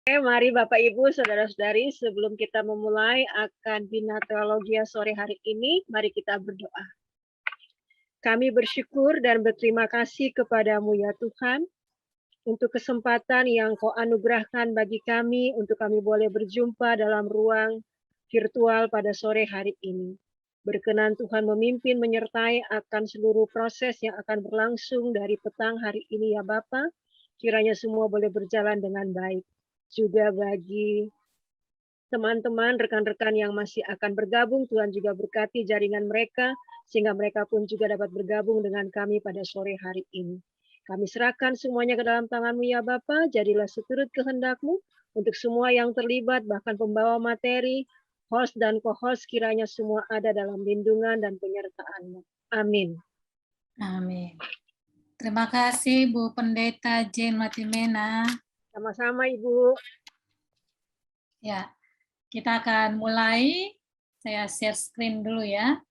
Oke, mari Bapak Ibu, Saudara-saudari, sebelum kita memulai akan Bina Teologia sore hari ini, mari kita berdoa. Kami bersyukur dan berterima kasih kepadamu ya Tuhan, untuk kesempatan yang Kau anugerahkan bagi kami, untuk kami boleh berjumpa dalam ruang virtual pada sore hari ini. Berkenan Tuhan memimpin menyertai akan seluruh proses yang akan berlangsung dari petang hari ini ya Bapa. Kiranya semua boleh berjalan dengan baik. Juga bagi teman-teman, rekan-rekan yang masih akan bergabung, Tuhan juga berkati jaringan mereka, sehingga mereka pun juga dapat bergabung dengan kami pada sore hari ini. Kami serahkan semuanya ke dalam tangan-Mu ya Bapa, jadilah seturut kehendak-Mu untuk semua yang terlibat, bahkan pembawa materi, host dan co-host, kiranya semua ada dalam lindungan dan penyertaan-Mu. Amin. Amin. Terima kasih Bu Pendeta Jane Matimena. Sama-sama Ibu. Ya, kita akan mulai. Saya share screen dulu ya.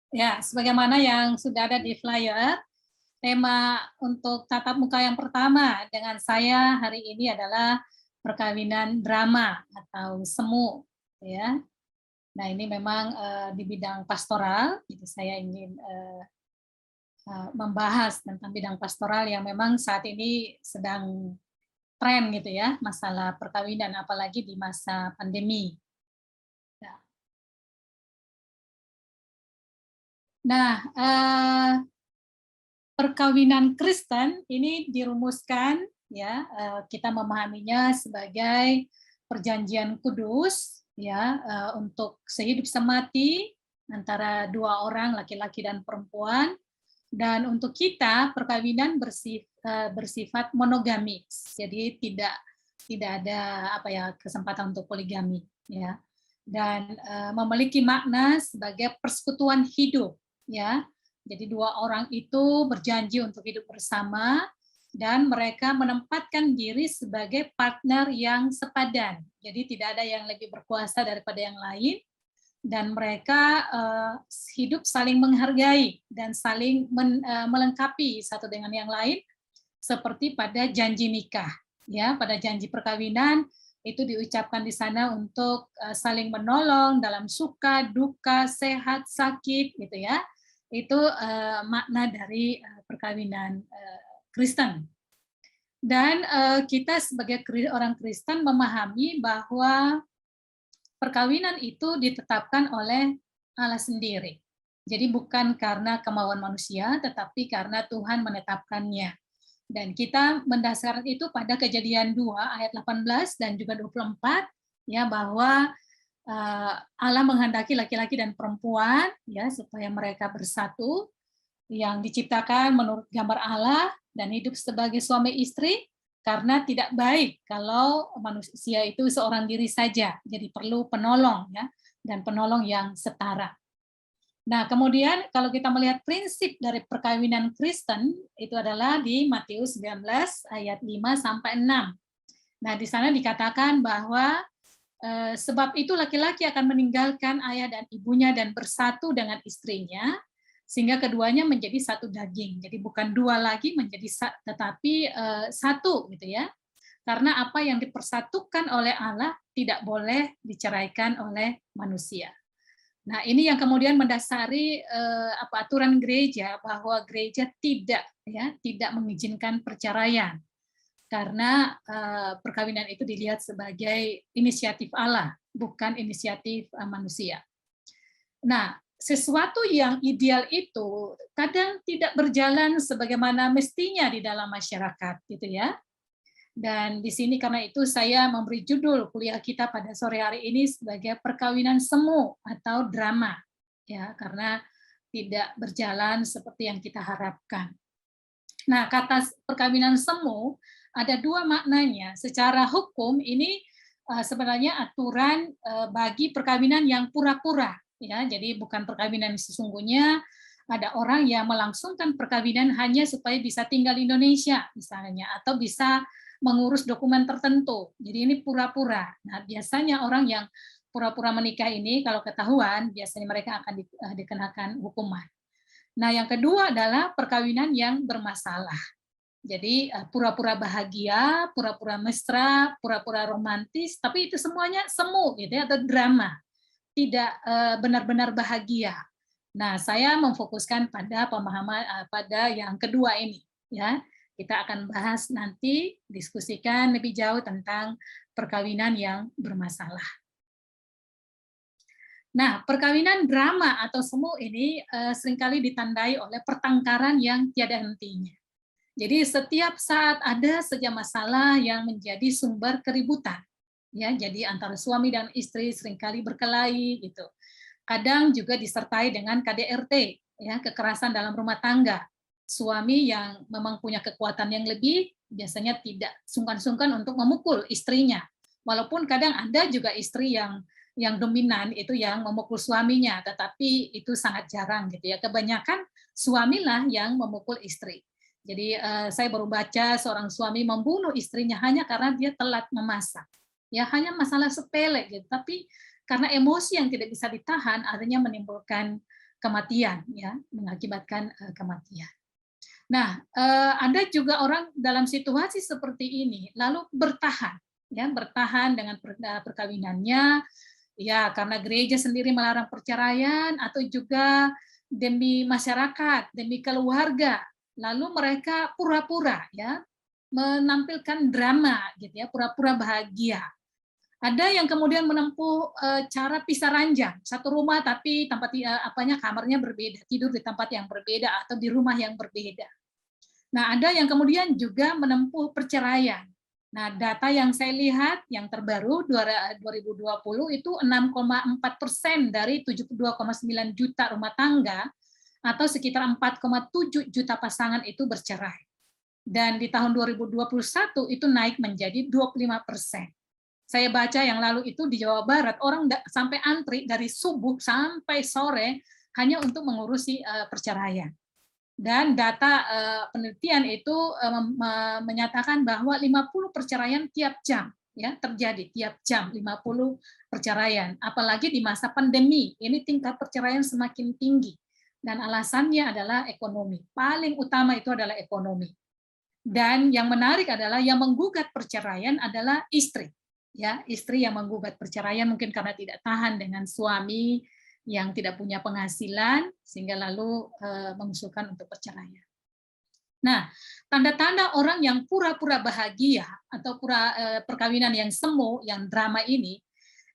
Ya, sebagaimana yang sudah ada di flyer, tema untuk tatap muka yang pertama dengan saya hari ini adalah perkawinan drama atau semu, ya. Nah, ini memang di bidang pastoral, jadi saya ingin membahas tentang bidang pastoral yang memang saat ini sedang tren gitu ya, masalah perkawinan apalagi di masa pandemi. Nah, perkawinan Kristen ini dirumuskan ya, kita memahaminya sebagai perjanjian kudus ya, untuk sehidup semati antara dua orang laki-laki dan perempuan, dan untuk kita perkawinan bersifat monogamis, jadi tidak ada apa ya kesempatan untuk poligami ya, dan memiliki makna sebagai persekutuan hidup ya. Jadi dua orang itu berjanji untuk hidup bersama dan mereka menempatkan diri sebagai partner yang sepadan. Jadi tidak ada yang lebih berkuasa daripada yang lain, dan mereka hidup saling menghargai dan saling melengkapi satu dengan yang lain, seperti pada janji nikah. Ya, pada janji perkawinan itu diucapkan di sana untuk saling menolong dalam suka, duka, sehat, sakit, gitu ya. Itu makna dari perkawinan Kristen. Dan kita sebagai orang Kristen memahami bahwa perkawinan itu ditetapkan oleh Allah sendiri. Jadi bukan karena kemauan manusia, tetapi karena Tuhan menetapkannya. Dan kita mendasarkan itu pada Kejadian 2 ayat 18 dan juga 24, ya, bahwa Allah menghendaki laki-laki dan perempuan ya supaya mereka bersatu, yang diciptakan menurut gambar Allah dan hidup sebagai suami istri, karena tidak baik kalau manusia itu seorang diri saja, jadi perlu penolong ya, dan penolong yang setara. Nah, kemudian kalau kita melihat prinsip dari perkawinan Kristen itu adalah di Matius 19 ayat 5 sampai 6. Nah, di sana dikatakan bahwa sebab itu laki-laki akan meninggalkan ayah dan ibunya dan bersatu dengan istrinya, sehingga keduanya menjadi satu daging. Jadi bukan dua lagi menjadi tetapi satu gitu ya. Karena apa yang dipersatukan oleh Allah tidak boleh diceraikan oleh manusia. Nah, ini yang kemudian mendasari aturan gereja, bahwa gereja tidak mengizinkan perceraian. Karena perkawinan itu dilihat sebagai inisiatif Allah, bukan inisiatif manusia. Nah, sesuatu yang ideal itu kadang tidak berjalan sebagaimana mestinya di dalam masyarakat, gitu ya. Dan di sini karena itu saya memberi judul kuliah kita pada sore hari ini sebagai perkawinan semu atau drama, ya, karena tidak berjalan seperti yang kita harapkan. Nah, kata perkawinan semu ada dua maknanya. Secara hukum ini sebenarnya aturan bagi perkawinan yang pura-pura, ya. Jadi bukan perkawinan sesungguhnya. Ada orang yang melangsungkan perkawinan hanya supaya bisa tinggal di Indonesia misalnya, atau bisa mengurus dokumen tertentu. Jadi ini pura-pura. Nah, biasanya orang yang pura-pura menikah ini kalau ketahuan biasanya mereka akan dikenakan hukuman. Nah, yang kedua adalah perkawinan yang bermasalah. Jadi pura-pura bahagia, pura-pura mesra, pura-pura romantis, tapi itu semuanya semu gitu ya, atau drama, tidak benar-benar bahagia. Nah, saya memfokuskan pada pemahaman pada yang kedua ini ya. Kita akan bahas nanti, diskusikan lebih jauh tentang perkawinan yang bermasalah. Nah, perkawinan drama atau semu ini seringkali ditandai oleh pertengkaran yang tiada hentinya. Jadi setiap saat ada saja masalah yang menjadi sumber keributan. Ya, jadi antara suami dan istri seringkali berkelahi gitu. Kadang juga disertai dengan KDRT, ya, kekerasan dalam rumah tangga. Suami yang memang punya kekuatan yang lebih biasanya tidak sungkan-sungkan untuk memukul istrinya. Walaupun kadang ada juga istri yang dominan itu yang memukul suaminya, tetapi itu sangat jarang gitu ya. Kebanyakan suamilah yang memukul istri. Jadi saya baru baca seorang suami membunuh istrinya hanya karena dia telat memasak. Ya, hanya masalah sepele gitu, tapi karena emosi yang tidak bisa ditahan akhirnya menimbulkan kematian ya, mengakibatkan kematian. Nah, ada juga orang dalam situasi seperti ini lalu bertahan ya, bertahan dengan perkawinannya ya karena gereja sendiri melarang perceraian atau juga demi masyarakat, demi keluarga. Lalu mereka pura-pura ya menampilkan drama gitu ya, pura-pura bahagia. Ada yang kemudian menempuh cara pisah ranjang, satu rumah tapi tempat kamarnya berbeda, tidur di tempat yang berbeda atau di rumah yang berbeda. Nah, ada yang kemudian juga menempuh perceraian. Nah, data yang saya lihat yang terbaru 2020 itu 6,4% dari 72,9 juta rumah tangga atau sekitar 4,7 juta pasangan itu bercerai. Dan di tahun 2021 itu naik menjadi 25%. Saya baca yang lalu itu di Jawa Barat, orang sampai antri dari subuh sampai sore hanya untuk mengurusi perceraian. Dan data penelitian itu menyatakan bahwa 50 perceraian tiap jam ya terjadi tiap jam 50 perceraian. Apalagi di masa pandemi, ini tingkat perceraian semakin tinggi. Dan alasannya adalah ekonomi. Paling utama itu adalah ekonomi. Dan yang menarik adalah yang menggugat perceraian adalah istri. Ya, istri yang menggugat perceraian mungkin karena tidak tahan dengan suami yang tidak punya penghasilan sehingga lalu mengusulkan untuk perceraian. Nah, tanda-tanda orang yang pura-pura bahagia atau perkawinan yang semu, yang drama ini,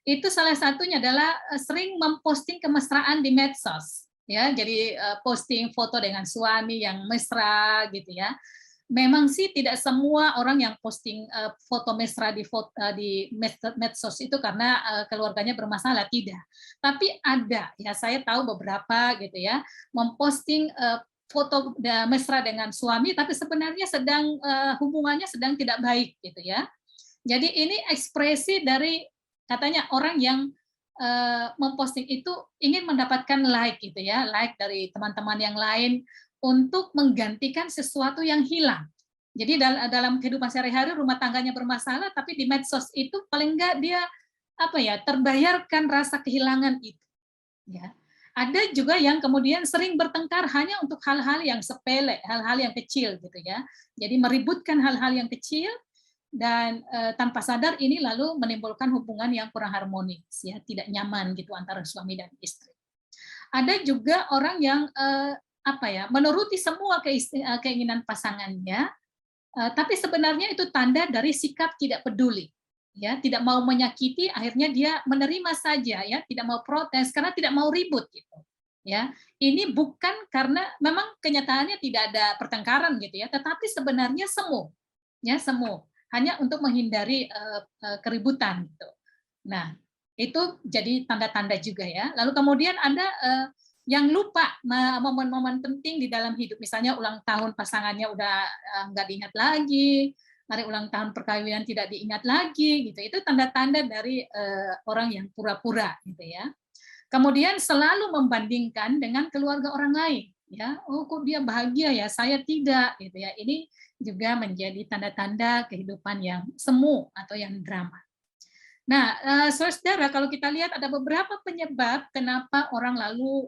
itu salah satunya adalah sering memposting kemesraan di medsos. Ya, jadi posting foto dengan suami yang mesra gitu ya. Memang sih tidak semua orang yang posting foto mesra di medsos itu karena keluarganya bermasalah, tidak. Tapi ada, ya saya tahu beberapa gitu ya, memposting foto mesra dengan suami, tapi sebenarnya hubungannya sedang tidak baik gitu ya. Jadi ini ekspresi dari katanya orang yang memposting itu ingin mendapatkan like gitu ya, like dari teman-teman yang lain untuk menggantikan sesuatu yang hilang. Jadi dalam kehidupan sehari-hari rumah tangganya bermasalah, tapi di medsos itu paling enggak dia terbayarkan rasa kehilangan itu. Ya. Ada juga yang kemudian sering bertengkar hanya untuk hal-hal yang sepele, hal-hal yang kecil gitu ya. Jadi meributkan hal-hal yang kecil dan tanpa sadar ini lalu menimbulkan hubungan yang kurang harmonis ya, tidak nyaman gitu antara suami dan istri. Ada juga orang yang menuruti semua keinginan pasangannya, tapi sebenarnya itu tanda dari sikap tidak peduli, ya, tidak mau menyakiti, akhirnya dia menerima saja, ya, tidak mau protes karena tidak mau ribut, gitu, ya. Ini bukan karena memang kenyataannya tidak ada pertengkaran, gitu ya, tetapi sebenarnya semu, ya, semu, hanya untuk menghindari keributan, gitu. Nah, itu jadi tanda-tanda juga ya. Lalu kemudian ada yang lupa momen-momen penting di dalam hidup, misalnya ulang tahun pasangannya udah nggak diingat lagi, hari ulang tahun perkawinan tidak diingat lagi, gitu. Itu tanda-tanda dari orang yang pura-pura, gitu ya. Kemudian selalu membandingkan dengan keluarga orang lain, ya. Oh, kok dia bahagia ya, saya tidak, gitu ya. Ini juga menjadi tanda-tanda kehidupan yang semu atau yang drama. Nah, saudara, kalau kita lihat ada beberapa penyebab kenapa orang lalu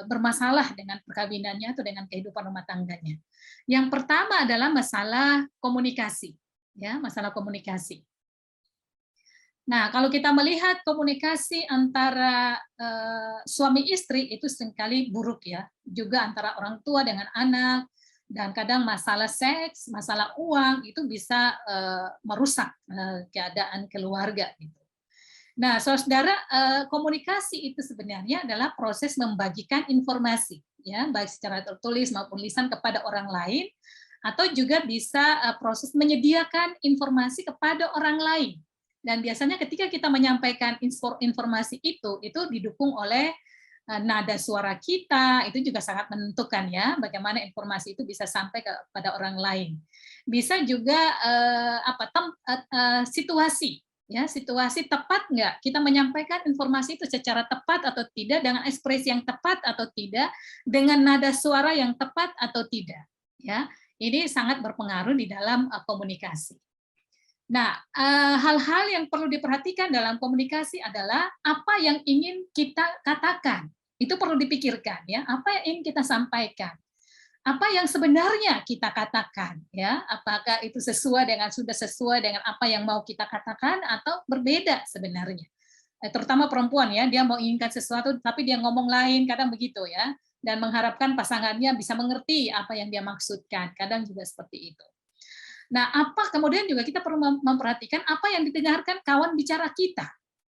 bermasalah dengan perkawinannya atau dengan kehidupan rumah tangganya. Yang pertama adalah masalah komunikasi, ya, masalah komunikasi. Nah, kalau kita melihat komunikasi antara suami istri itu seringkali buruk ya, juga antara orang tua dengan anak, dan kadang masalah seks, masalah uang itu bisa merusak keadaan keluarga gitu. Nah, saudara, komunikasi itu sebenarnya adalah proses membagikan informasi, ya, baik secara tertulis maupun lisan kepada orang lain, atau juga bisa proses menyediakan informasi kepada orang lain. Dan biasanya ketika kita menyampaikan informasi itu didukung oleh nada suara kita, itu juga sangat menentukan ya, bagaimana informasi itu bisa sampai kepada orang lain. Bisa juga situasi. Ya, situasi tepat nggak kita menyampaikan informasi itu secara tepat atau tidak, dengan ekspresi yang tepat atau tidak, dengan nada suara yang tepat atau tidak, ya. Ini sangat berpengaruh di dalam komunikasi. Nah, hal-hal yang perlu diperhatikan dalam komunikasi adalah apa yang ingin kita katakan. Itu perlu dipikirkan ya, apa yang ingin kita sampaikan. Apa yang sebenarnya kita katakan, ya, apakah itu sudah sesuai dengan apa yang mau kita katakan atau berbeda sebenarnya. Terutama perempuan ya, dia mau inginkan sesuatu tapi dia ngomong lain, kadang begitu ya, dan mengharapkan pasangannya bisa mengerti apa yang dia maksudkan, kadang juga seperti itu. Nah, kemudian juga kita perlu memperhatikan apa yang didengarkan kawan bicara kita,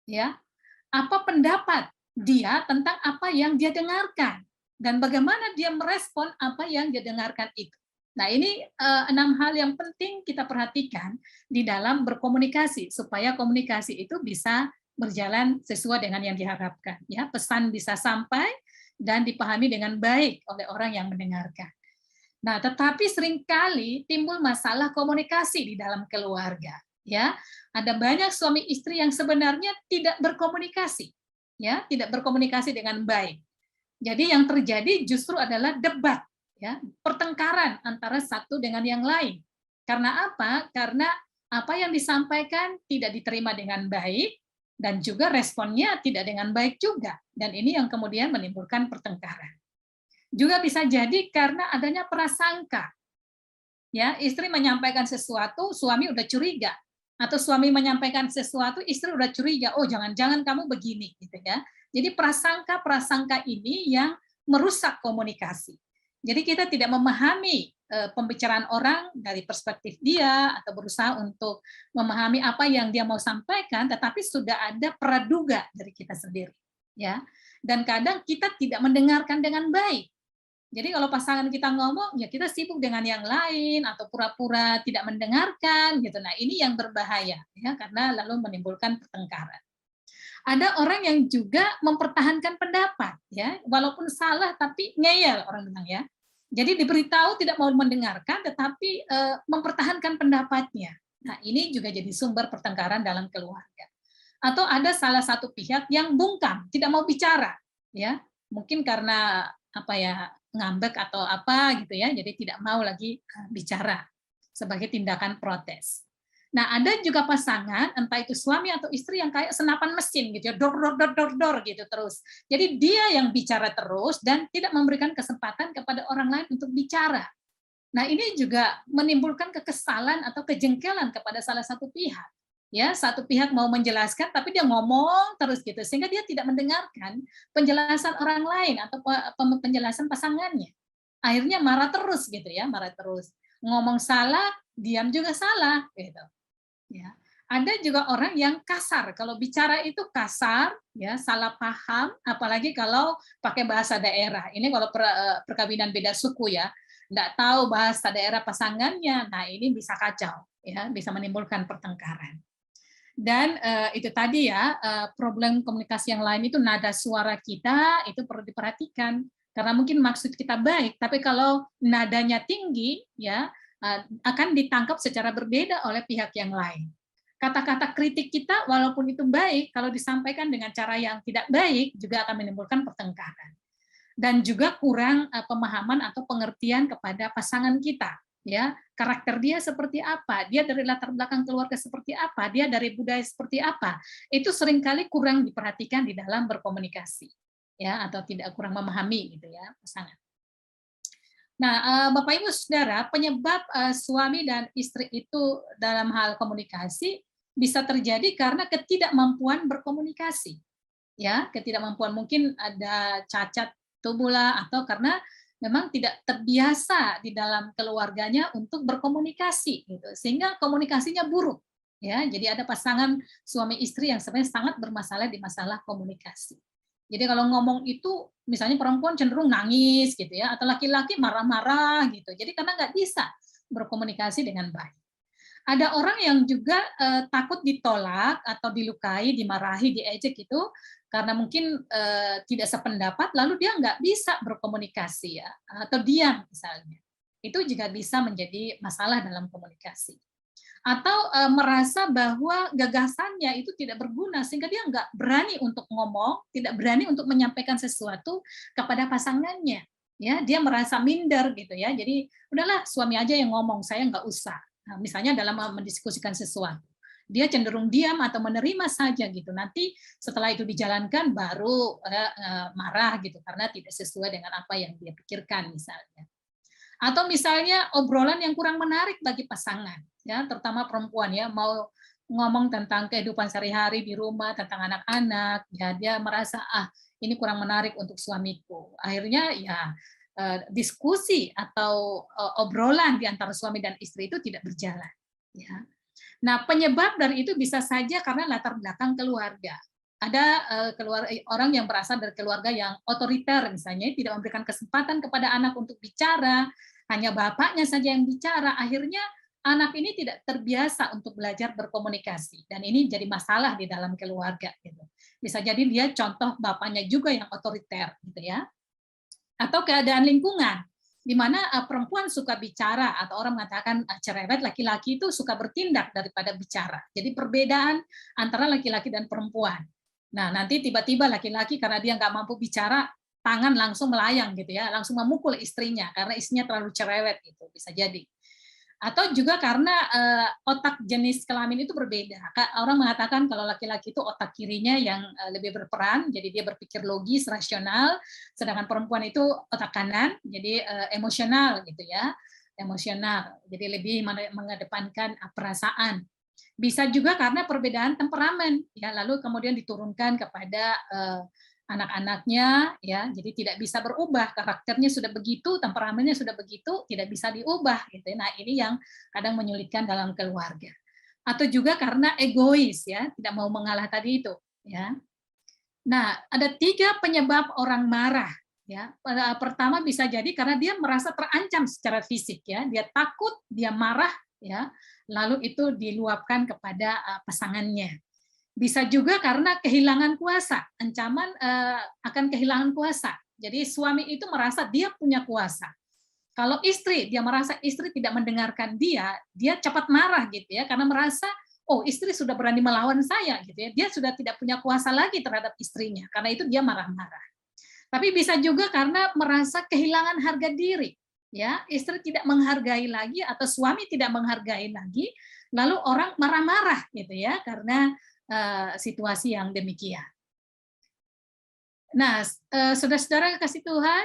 ya, apa pendapat dia tentang apa yang dia dengarkan, dan bagaimana dia merespon apa yang dia dengarkan itu. Nah, ini 6 hal yang penting kita perhatikan di dalam berkomunikasi, supaya komunikasi itu bisa berjalan sesuai dengan yang diharapkan. Ya, pesan bisa sampai dan dipahami dengan baik oleh orang yang mendengarkan. Nah, tetapi seringkali timbul masalah komunikasi di dalam keluarga. Ya, ada banyak suami istri yang sebenarnya tidak berkomunikasi, ya, tidak berkomunikasi dengan baik. Jadi yang terjadi justru adalah debat, ya, pertengkaran antara satu dengan yang lain. Karena apa? Karena apa yang disampaikan tidak diterima dengan baik dan juga responnya tidak dengan baik juga. Dan ini yang kemudian menimbulkan pertengkaran. Juga bisa jadi karena adanya prasangka. Ya, istri menyampaikan sesuatu, suami udah curiga. Atau suami menyampaikan sesuatu, istri udah curiga, oh jangan-jangan kamu begini, gitu ya. Jadi prasangka-prasangka ini yang merusak komunikasi. Jadi kita tidak memahami pembicaraan orang dari perspektif dia, atau berusaha untuk memahami apa yang dia mau sampaikan, tetapi sudah ada praduga dari kita sendiri, ya. Dan kadang kita tidak mendengarkan dengan baik. Jadi kalau pasangan kita ngomong, ya kita sibuk dengan yang lain atau pura-pura tidak mendengarkan gitu. Nah, ini yang berbahaya ya, karena lalu menimbulkan pertengkaran. Ada orang yang juga mempertahankan pendapat ya, walaupun salah tapi ngeyel orang bilang ya. Jadi diberitahu tidak mau mendengarkan tetapi mempertahankan pendapatnya. Nah, ini juga jadi sumber pertengkaran dalam keluarga. Atau ada salah satu pihak yang bungkam, tidak mau bicara ya. Mungkin karena apa ya, ngambek atau apa gitu ya, jadi tidak mau lagi bicara sebagai tindakan protes. Nah, ada juga pasangan, entah itu suami atau istri yang kayak senapan mesin gitu ya, dor gitu terus. Jadi dia yang bicara terus dan tidak memberikan kesempatan kepada orang lain untuk bicara. Nah, ini juga menimbulkan kekesalan atau kejengkelan kepada salah satu pihak. Ya, satu pihak mau menjelaskan tapi dia ngomong terus gitu, sehingga dia tidak mendengarkan penjelasan orang lain atau penjelasan pasangannya. Akhirnya marah terus gitu ya, marah terus. Ngomong salah, diam juga salah gitu. Ya. Ada juga orang yang kasar, kalau bicara itu kasar, ya, salah paham, apalagi kalau pakai bahasa daerah. Ini kalau perkawinan beda suku ya, nggak tahu bahasa daerah pasangannya, nah ini bisa kacau, ya, bisa menimbulkan pertengkaran. Dan itu tadi ya, problem komunikasi yang lain itu nada suara kita itu perlu diperhatikan, karena mungkin maksud kita baik, tapi kalau nadanya tinggi ya akan ditangkap secara berbeda oleh pihak yang lain. Kata-kata kritik kita walaupun itu baik, kalau disampaikan dengan cara yang tidak baik juga akan menimbulkan pertengkaran. Dan juga kurang pemahaman atau pengertian kepada pasangan kita. ya, karakter dia seperti apa, dia dari latar belakang keluarga seperti apa, dia dari budaya seperti apa, itu seringkali kurang diperhatikan di dalam berkomunikasi, ya, atau tidak kurang memahami gitu ya pasangan. Nah, Bapak Ibu Saudara, penyebab suami dan istri itu dalam hal komunikasi bisa terjadi karena ketidakmampuan berkomunikasi. Ya, ketidakmampuan mungkin ada cacat tubuh lah, atau karena memang tidak terbiasa di dalam keluarganya untuk berkomunikasi gitu. Sehingga komunikasinya buruk. Ya, jadi ada pasangan suami istri yang sebenarnya sangat bermasalah di masalah komunikasi. Jadi kalau ngomong itu misalnya perempuan cenderung nangis gitu ya, atau laki-laki marah-marah gitu. Jadi karena nggak bisa berkomunikasi dengan baik. Ada orang yang juga takut ditolak atau dilukai, dimarahi, diejek itu karena mungkin tidak sependapat, lalu dia nggak bisa berkomunikasi ya, atau diam misalnya. Itu juga bisa menjadi masalah dalam komunikasi. Atau merasa bahwa gagasannya itu tidak berguna sehingga dia nggak berani untuk ngomong, tidak berani untuk menyampaikan sesuatu kepada pasangannya. Ya, dia merasa minder gitu ya. Jadi udahlah suami aja yang ngomong, saya nggak usah. Nah, misalnya dalam mendiskusikan sesuatu, dia cenderung diam atau menerima saja gitu. Nanti setelah itu dijalankan baru marah gitu karena tidak sesuai dengan apa yang dia pikirkan misalnya. Atau misalnya obrolan yang kurang menarik bagi pasangan, ya, terutama perempuan ya, mau ngomong tentang kehidupan sehari-hari di rumah, tentang anak-anak, ya dia merasa ini kurang menarik untuk suamiku. Akhirnya ya diskusi atau obrolan di antara suami dan istri itu tidak berjalan, ya. Nah, penyebab dari itu bisa saja karena latar belakang keluarga. Ada orang yang berasal dari keluarga yang otoriter, misalnya tidak memberikan kesempatan kepada anak untuk bicara, hanya bapaknya saja yang bicara. Akhirnya anak ini tidak terbiasa untuk belajar berkomunikasi, dan ini jadi masalah di dalam keluarga. Gitu. Bisa jadi dia contoh bapaknya juga yang otoriter, gitu ya. Atau keadaan lingkungan di mana perempuan suka bicara atau orang mengatakan cerewet, laki-laki itu suka bertindak daripada bicara. Jadi perbedaan antara laki-laki dan perempuan. Nah, nanti tiba-tiba laki-laki karena dia nggak mampu bicara, tangan langsung melayang gitu ya, langsung memukul istrinya karena istrinya terlalu cerewet gitu, bisa jadi. Atau juga karena otak jenis kelamin itu berbeda. Orang mengatakan kalau laki-laki itu otak kirinya yang lebih berperan, jadi dia berpikir logis, rasional, sedangkan perempuan itu otak kanan, jadi emosional gitu ya, emosional. Jadi lebih mengedepankan perasaan. Bisa juga karena perbedaan temperamen, ya, lalu kemudian diturunkan kepada anak-anaknya, ya, jadi tidak bisa berubah, karakternya sudah begitu, temperamennya sudah begitu, tidak bisa diubah gitu. Nah, ini yang kadang menyulitkan dalam keluarga. Atau juga karena egois ya, tidak mau mengalah tadi itu, ya. Nah, ada 3 penyebab orang marah ya. Pertama bisa jadi karena dia merasa terancam secara fisik ya, dia takut, dia marah ya, lalu itu diluapkan kepada pasangannya. Bisa juga karena kehilangan kuasa, ancaman akan kehilangan kuasa. Jadi suami itu merasa dia punya kuasa. Kalau istri, dia merasa istri tidak mendengarkan dia, dia cepat marah gitu ya, karena merasa oh istri sudah berani melawan saya gitu ya, dia sudah tidak punya kuasa lagi terhadap istrinya, karena itu dia marah-marah. Tapi bisa juga karena merasa kehilangan harga diri, ya istri tidak menghargai lagi atau suami tidak menghargai lagi, lalu orang marah-marah gitu ya karena situasi yang demikian. Nah, saudara-saudara kasih Tuhan,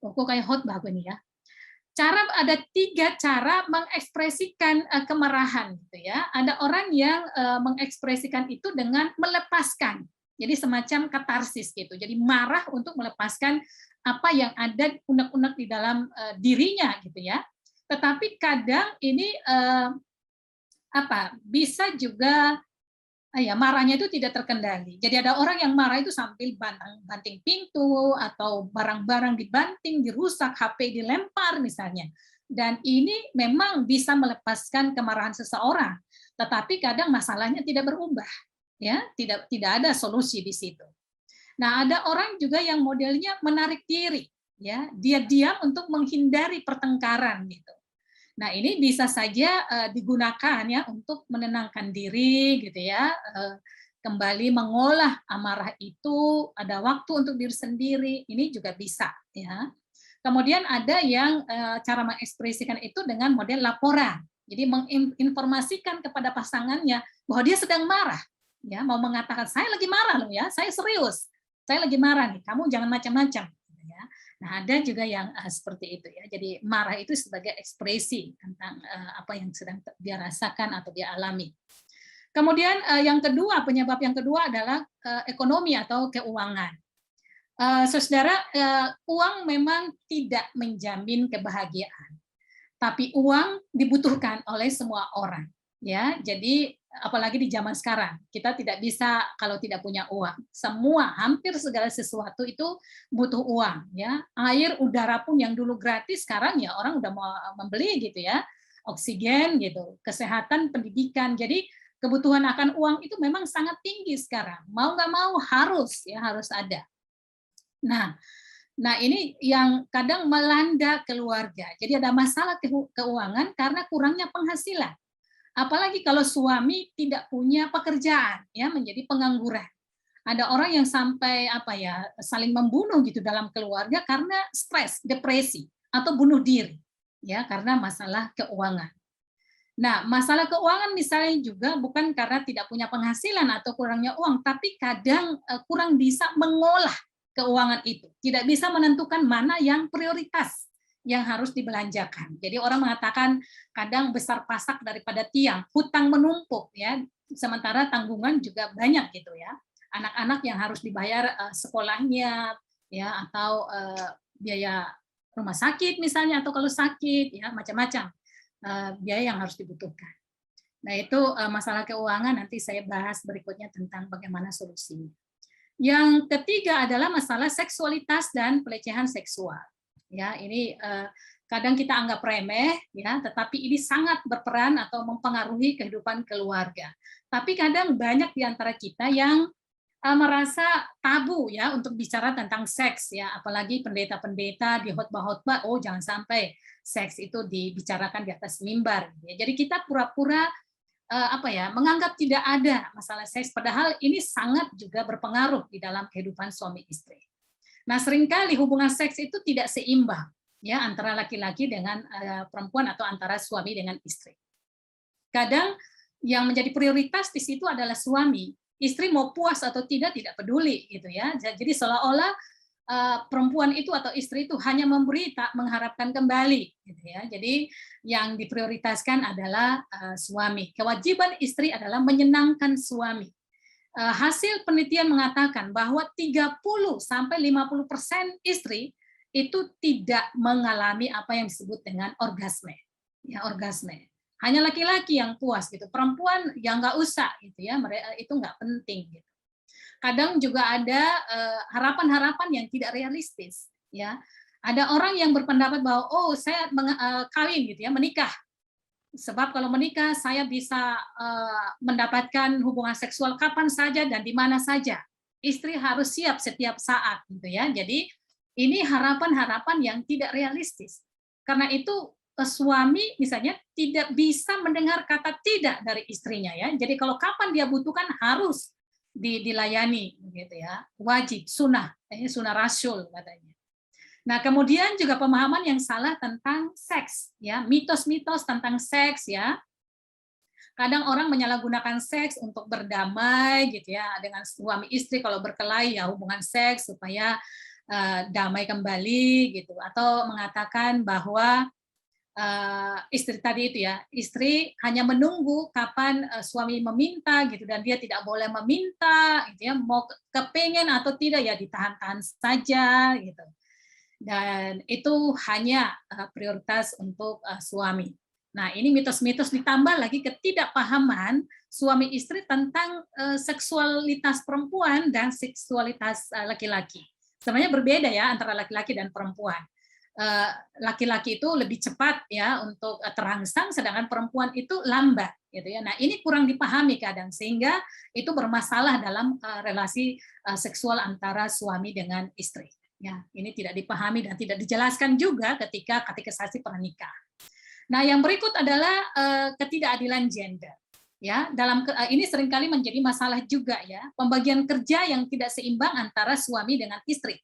kok kayak khotbah ini ya. Ada 3 cara mengekspresikan kemarahan gitu ya. Ada orang yang mengekspresikan itu dengan melepaskan. Jadi semacam katarsis gitu. Jadi marah untuk melepaskan apa yang ada unek-unek di dalam dirinya gitu ya. Tetapi kadang ini bisa juga ya marahnya itu tidak terkendali. Jadi ada orang yang marah itu sambil banting pintu atau barang-barang dibanting, dirusak, HP dilempar misalnya. Dan ini memang bisa melepaskan kemarahan seseorang, tetapi kadang masalahnya tidak berubah, ya, tidak ada solusi di situ. Nah, ada orang juga yang modelnya menarik diri, ya, dia diam untuk menghindari pertengkaran gitu. Nah, ini bisa saja digunakan ya untuk menenangkan diri gitu ya, kembali mengolah amarah itu, ada waktu untuk diri sendiri, ini juga bisa ya. Kemudian ada yang cara mengekspresikan itu dengan model laporan. Jadi menginformasikan kepada pasangannya bahwa dia sedang marah, ya, mau mengatakan saya lagi marah loh ya, saya serius, saya lagi marah nih, kamu jangan macam-macam. Ya. Nah, ada juga yang seperti itu ya. Jadi marah itu sebagai ekspresi tentang apa yang sedang dia rasakan atau dia alami. Kemudian yang kedua, penyebab yang kedua adalah ekonomi atau keuangan. Saudara, uang memang tidak menjamin kebahagiaan, tapi uang dibutuhkan oleh semua orang. Ya, jadi apalagi di zaman sekarang, kita tidak bisa kalau tidak punya uang. Semua, hampir segala sesuatu itu butuh uang. Ya, air, udara pun yang dulu gratis, sekarang ya orang udah mau membeli gitu ya, oksigen gitu, kesehatan, pendidikan. Jadi kebutuhan akan uang itu memang sangat tinggi sekarang. Mau nggak mau harus ya harus ada. Nah, ini yang kadang melanda keluarga. Jadi ada masalah keuangan karena kurangnya penghasilan. Apalagi kalau suami tidak punya pekerjaan, ya menjadi pengangguran. Ada orang yang sampai saling membunuh gitu dalam keluarga karena stres, depresi, atau bunuh diri, ya karena masalah keuangan. Nah, masalah keuangan misalnya juga bukan karena tidak punya penghasilan atau kurangnya uang, tapi kadang kurang bisa mengolah keuangan itu, tidak bisa menentukan mana yang prioritas yang harus dibelanjakan. Jadi orang mengatakan kadang besar pasak daripada tiang, hutang menumpuk ya, sementara tanggungan juga banyak gitu ya. Anak-anak yang harus dibayar sekolahnya ya atau biaya rumah sakit misalnya atau kalau sakit ya macam-macam biaya yang harus dibutuhkan. Nah, itu masalah keuangan nanti saya bahas berikutnya tentang bagaimana solusinya. Yang ketiga adalah masalah seksualitas dan pelecehan seksual. Ya, ini kadang kita anggap remeh, ya, tetapi ini sangat berperan atau mempengaruhi kehidupan keluarga. Tapi kadang banyak di antara kita yang merasa tabu ya untuk bicara tentang seks ya, apalagi pendeta-pendeta di khotbah-khotbah, oh jangan sampai seks itu dibicarakan di atas mimbar. Ya. Jadi kita pura-pura menganggap tidak ada masalah seks, padahal ini sangat juga berpengaruh di dalam kehidupan suami istri. Nah, seringkali hubungan seks itu tidak seimbang ya antara laki-laki dengan perempuan atau antara suami dengan istri. Kadang yang menjadi prioritas di situ adalah suami, istri mau puas atau tidak peduli gitu ya. Jadi seolah-olah perempuan itu atau istri itu hanya memberi tak mengharapkan kembali gitu ya. Jadi yang diprioritaskan adalah suami. Kewajiban istri adalah menyenangkan suami. Hasil penelitian mengatakan bahwa 30 sampai 50% istri itu tidak mengalami apa yang disebut dengan orgasme. Ya, orgasme. Hanya laki-laki yang puas gitu. Perempuan yang nggak usah gitu ya. Mereka itu nggak penting gitu. Kadang juga ada harapan-harapan yang tidak realistis ya. Ada orang yang berpendapat bahwa oh saya kawin gitu ya, menikah. Sebab kalau menikah saya bisa mendapatkan hubungan seksual kapan saja dan di mana saja. Istri harus siap setiap saat gitu ya. Jadi ini harapan-harapan yang tidak realistis. Karena itu suami misalnya tidak bisa mendengar kata tidak dari istrinya ya. Jadi kalau kapan dia butuhkan harus dilayani gitu ya, wajib, sunnah, ini sunnah rasul katanya. Nah, kemudian juga pemahaman yang salah tentang seks ya, mitos-mitos tentang seks ya. Kadang orang menyalahgunakan seks untuk berdamai gitu ya dengan suami istri kalau berkelahi ya hubungan seks supaya damai kembali gitu, atau mengatakan bahwa istri tadi itu ya, istri hanya menunggu kapan suami meminta gitu dan dia tidak boleh meminta gitu ya, mau kepengen atau tidak ya ditahan-tahan saja gitu. Dan itu hanya prioritas untuk suami. Nah, ini mitos-mitos ditambah lagi ketidakpahaman suami istri tentang seksualitas perempuan dan seksualitas laki-laki. Sebenarnya berbeda ya antara laki-laki dan perempuan. Laki-laki itu lebih cepat ya untuk terangsang, sedangkan perempuan itu lambat gitu ya. Nah, ini kurang dipahami kadang sehingga itu bermasalah dalam relasi seksual antara suami dengan istri. Ya, ini tidak dipahami dan tidak dijelaskan juga ketika katekisasi pernikah. Nah, yang berikut adalah ketidakadilan gender. Ya, dalam ini seringkali menjadi masalah juga ya, pembagian kerja yang tidak seimbang antara suami dengan istri.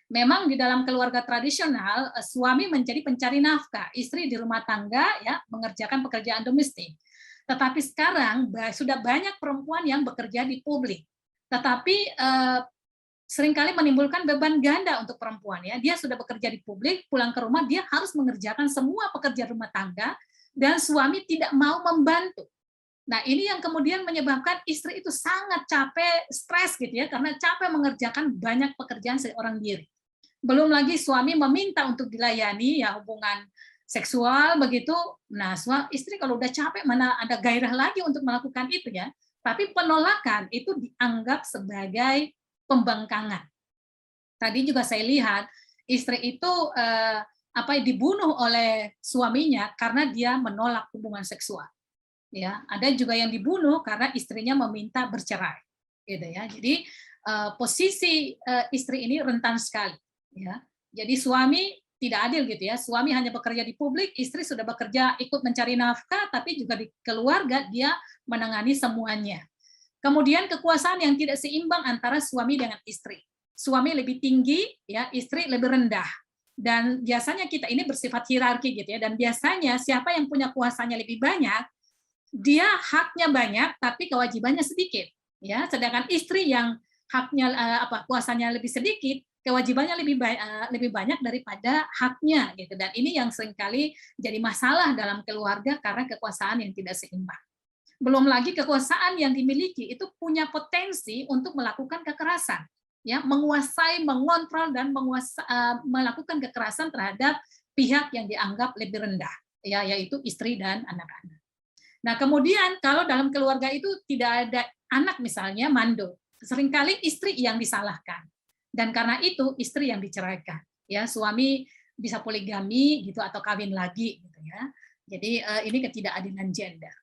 Memang di dalam keluarga tradisional, suami menjadi pencari nafkah, istri di rumah tangga ya mengerjakan pekerjaan domestik. Tetapi sekarang sudah banyak perempuan yang bekerja di publik. Tetapi seringkali menimbulkan beban ganda untuk perempuan ya. Dia sudah bekerja di publik, pulang ke rumah dia harus mengerjakan semua pekerjaan rumah tangga dan suami tidak mau membantu. Nah, ini yang kemudian menyebabkan istri itu sangat capek, stres gitu ya, karena capek mengerjakan banyak pekerjaan seorang diri. Belum lagi suami meminta untuk dilayani ya hubungan seksual begitu. Nah, istri kalau udah capek mana ada gairah lagi untuk melakukan itu ya. Tapi penolakan itu dianggap sebagai pembangkangan. Tadi juga saya lihat istri itu dibunuh oleh suaminya karena dia menolak hubungan seksual. Ya, ada juga yang dibunuh karena istrinya meminta bercerai, gitu ya. Jadi posisi istri ini rentan sekali, ya. Jadi suami tidak adil gitu ya. Suami hanya bekerja di publik, istri sudah bekerja ikut mencari nafkah, tapi juga di keluarga dia menangani semuanya. Kemudian kekuasaan yang tidak seimbang antara suami dengan istri. Suami lebih tinggi, ya, istri lebih rendah. Dan biasanya kita ini bersifat hierarki gitu ya. Dan biasanya siapa yang punya kuasanya lebih banyak, dia haknya banyak tapi kewajibannya sedikit ya, sedangkan istri yang haknya kuasanya lebih sedikit, kewajibannya lebih banyak daripada haknya gitu. Dan ini yang seringkali jadi masalah dalam keluarga karena kekuasaan yang tidak seimbang. Belum lagi kekuasaan yang dimiliki itu punya potensi untuk melakukan kekerasan ya, menguasai, mengontrol dan melakukan kekerasan terhadap pihak yang dianggap lebih rendah ya, yaitu istri dan anak-anak. Nah, kemudian kalau dalam keluarga itu tidak ada anak misalnya mandul, seringkali istri yang disalahkan. Dan karena itu istri yang diceraikan. Ya, suami bisa poligami gitu atau kawin lagi gitu ya. Jadi ini ketidakadilan gender.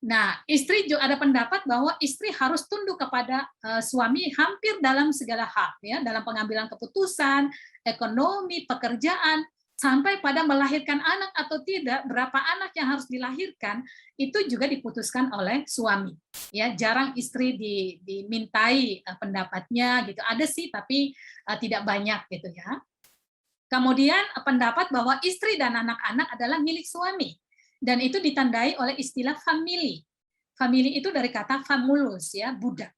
Nah, istri juga ada pendapat bahwa istri harus tunduk kepada suami hampir dalam segala hal ya, dalam pengambilan keputusan, ekonomi, pekerjaan, sampai pada melahirkan anak atau tidak, berapa anak yang harus dilahirkan, itu juga diputuskan oleh suami. Ya, jarang istri dimintai pendapatnya gitu. Ada sih, tapi tidak banyak gitu ya. Kemudian pendapat bahwa istri dan anak-anak adalah milik suami. Dan itu ditandai oleh istilah famili. Famili itu dari kata famulus ya, budak.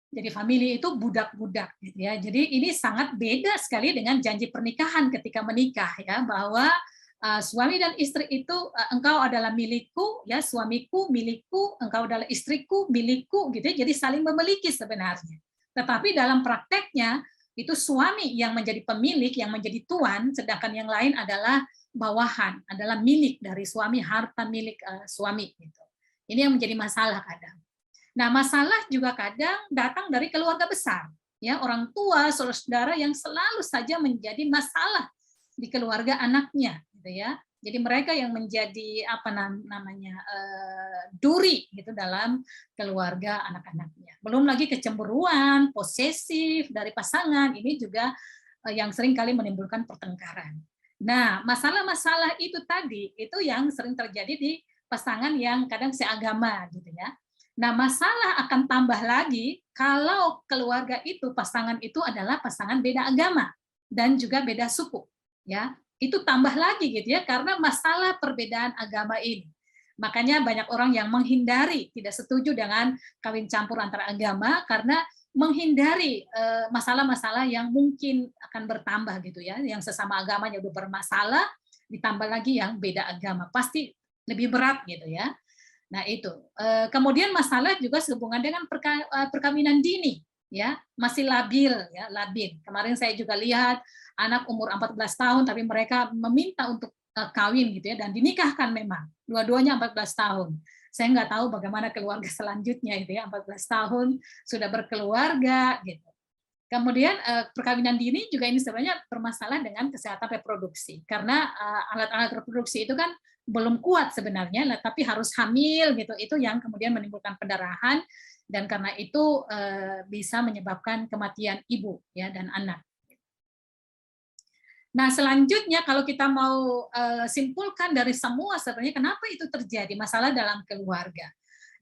Jadi famili itu budak-budak gitu ya. Jadi ini sangat beda sekali dengan janji pernikahan ketika menikah ya, bahwa suami dan istri itu engkau adalah milikku ya, suamiku milikku, engkau adalah istriku milikku gitu ya. Jadi saling memiliki sebenarnya. Tetapi dalam prakteknya itu suami yang menjadi pemilik, yang menjadi tuan, sedangkan yang lain adalah bawahan, adalah milik dari suami, harta milik suami gitu. Ini yang menjadi masalah kadang. Nah, masalah juga kadang datang dari keluarga besar, ya, orang tua, saudara yang selalu saja menjadi masalah di keluarga anaknya, gitu ya. Jadi mereka yang menjadi duri gitu dalam keluarga anak-anaknya. Belum lagi kecemburuan, posesif dari pasangan, ini juga yang sering kali menimbulkan pertengkaran. Nah, masalah-masalah itu tadi itu yang sering terjadi di pasangan yang kadang seagama gitu ya. Nah, masalah akan tambah lagi kalau keluarga itu, pasangan itu adalah pasangan beda agama dan juga beda suku, ya. Itu tambah lagi gitu ya, karena masalah perbedaan agama ini. Makanya banyak orang yang menghindari, tidak setuju dengan kawin campur antara agama karena menghindari masalah-masalah yang mungkin akan bertambah gitu ya, yang sesama agamanya udah bermasalah, ditambah lagi yang beda agama, pasti lebih berat gitu ya. Nah itu. Kemudian masalah juga sehubungan dengan perkawinan dini, ya, masih labil, ya, labil. Kemarin saya juga lihat anak umur 14 tahun, tapi mereka meminta untuk kawin gitu ya, dan dinikahkan memang. Dua-duanya 14 tahun. Saya nggak tahu bagaimana keluarga selanjutnya itu ya, 14 tahun sudah berkeluarga gitu. Kemudian perkawinan dini juga ini sebenarnya bermasalah dengan kesehatan reproduksi, karena alat-alat reproduksi itu kan belum kuat sebenarnya, tapi harus hamil gitu, itu yang kemudian menimbulkan pendarahan dan karena itu bisa menyebabkan kematian ibu ya dan anak. Nah, selanjutnya kalau kita mau simpulkan dari semua sebenarnya kenapa itu terjadi masalah dalam keluarga.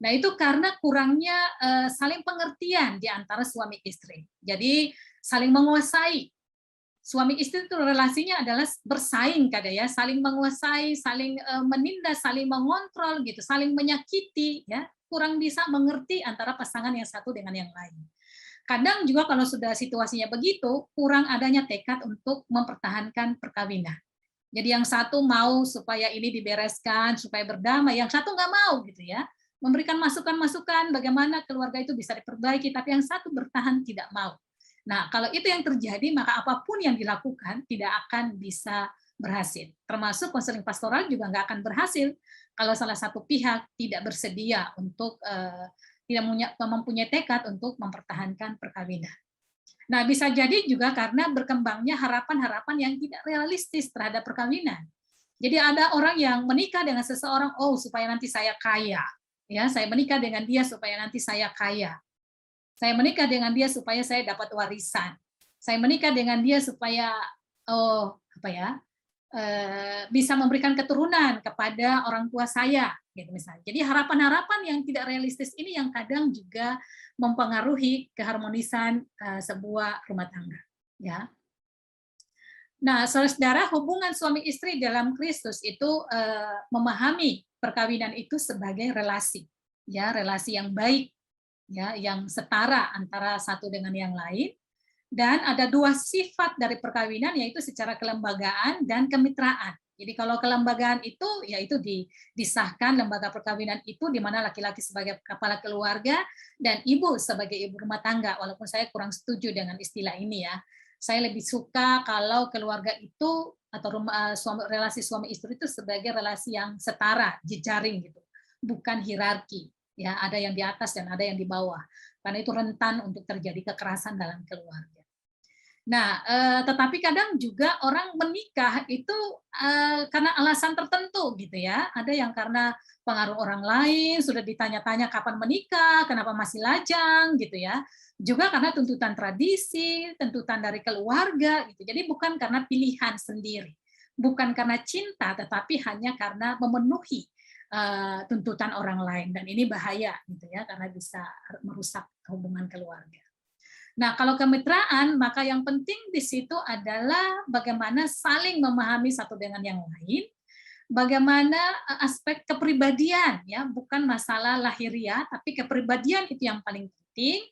Nah, itu karena kurangnya saling pengertian di antara suami istri. Jadi saling menguasai. suami istri itu relasinya adalah bersaing kadang ya, saling menguasai, saling menindas, saling mengontrol gitu, saling menyakiti ya, kurang bisa mengerti antara pasangan yang satu dengan yang lain. Kadang juga kalau sudah situasinya begitu, kurang adanya tekad untuk mempertahankan perkawinan. Jadi yang satu mau supaya ini dibereskan, supaya berdamai, yang satu nggak mau gitu ya. Memberikan masukan-masukan bagaimana keluarga itu bisa diperbaiki, tapi yang satu bertahan tidak mau. Nah, kalau itu yang terjadi, maka apapun yang dilakukan tidak akan bisa berhasil. Termasuk konseling pastoral juga nggak akan berhasil kalau salah satu pihak tidak bersedia untuk tidak mempunyai tekad untuk mempertahankan perkawinan. Nah, bisa jadi juga karena berkembangnya harapan-harapan yang tidak realistis terhadap perkawinan. Jadi ada orang yang menikah dengan seseorang, oh supaya nanti saya kaya, ya saya menikah dengan dia supaya nanti saya kaya. Saya menikah dengan dia supaya saya dapat warisan. Saya menikah dengan dia supaya bisa memberikan keturunan kepada orang tua saya, gitu misalnya. Jadi harapan-harapan yang tidak realistis ini yang kadang juga mempengaruhi keharmonisan sebuah rumah tangga. Ya. Nah, saudara, hubungan suami istri dalam Kristus itu memahami perkawinan itu sebagai relasi, ya, relasi yang baik, ya, yang setara antara satu dengan yang lain. Dan ada dua sifat dari perkawinan, yaitu secara kelembagaan dan kemitraan. Jadi kalau kelembagaan itu, yaitu disahkan lembaga perkawinan itu di mana laki-laki sebagai kepala keluarga dan ibu sebagai ibu rumah tangga. Walaupun saya kurang setuju dengan istilah ini ya. Saya lebih suka kalau keluarga itu atau relasi suami istri itu sebagai relasi yang setara, jejaring gitu, bukan hierarki. Ya, ada yang di atas dan ada yang di bawah. Karena itu rentan untuk terjadi kekerasan dalam keluarga. Nah, tetapi kadang juga orang menikah itu karena alasan tertentu gitu ya. Ada yang karena pengaruh orang lain, sudah ditanya-tanya kapan menikah, kenapa masih lajang gitu ya. Juga karena tuntutan tradisi, tuntutan dari keluarga gitu. Jadi bukan karena pilihan sendiri. Bukan karena cinta, tetapi hanya karena memenuhi tuntutan orang lain. Dan ini bahaya gitu ya, karena bisa merusak hubungan keluarga. Nah, kalau kemitraan, maka yang penting di situ adalah bagaimana saling memahami satu dengan yang lain, bagaimana aspek kepribadian, ya, bukan masalah lahiriah, tapi kepribadian itu yang paling penting,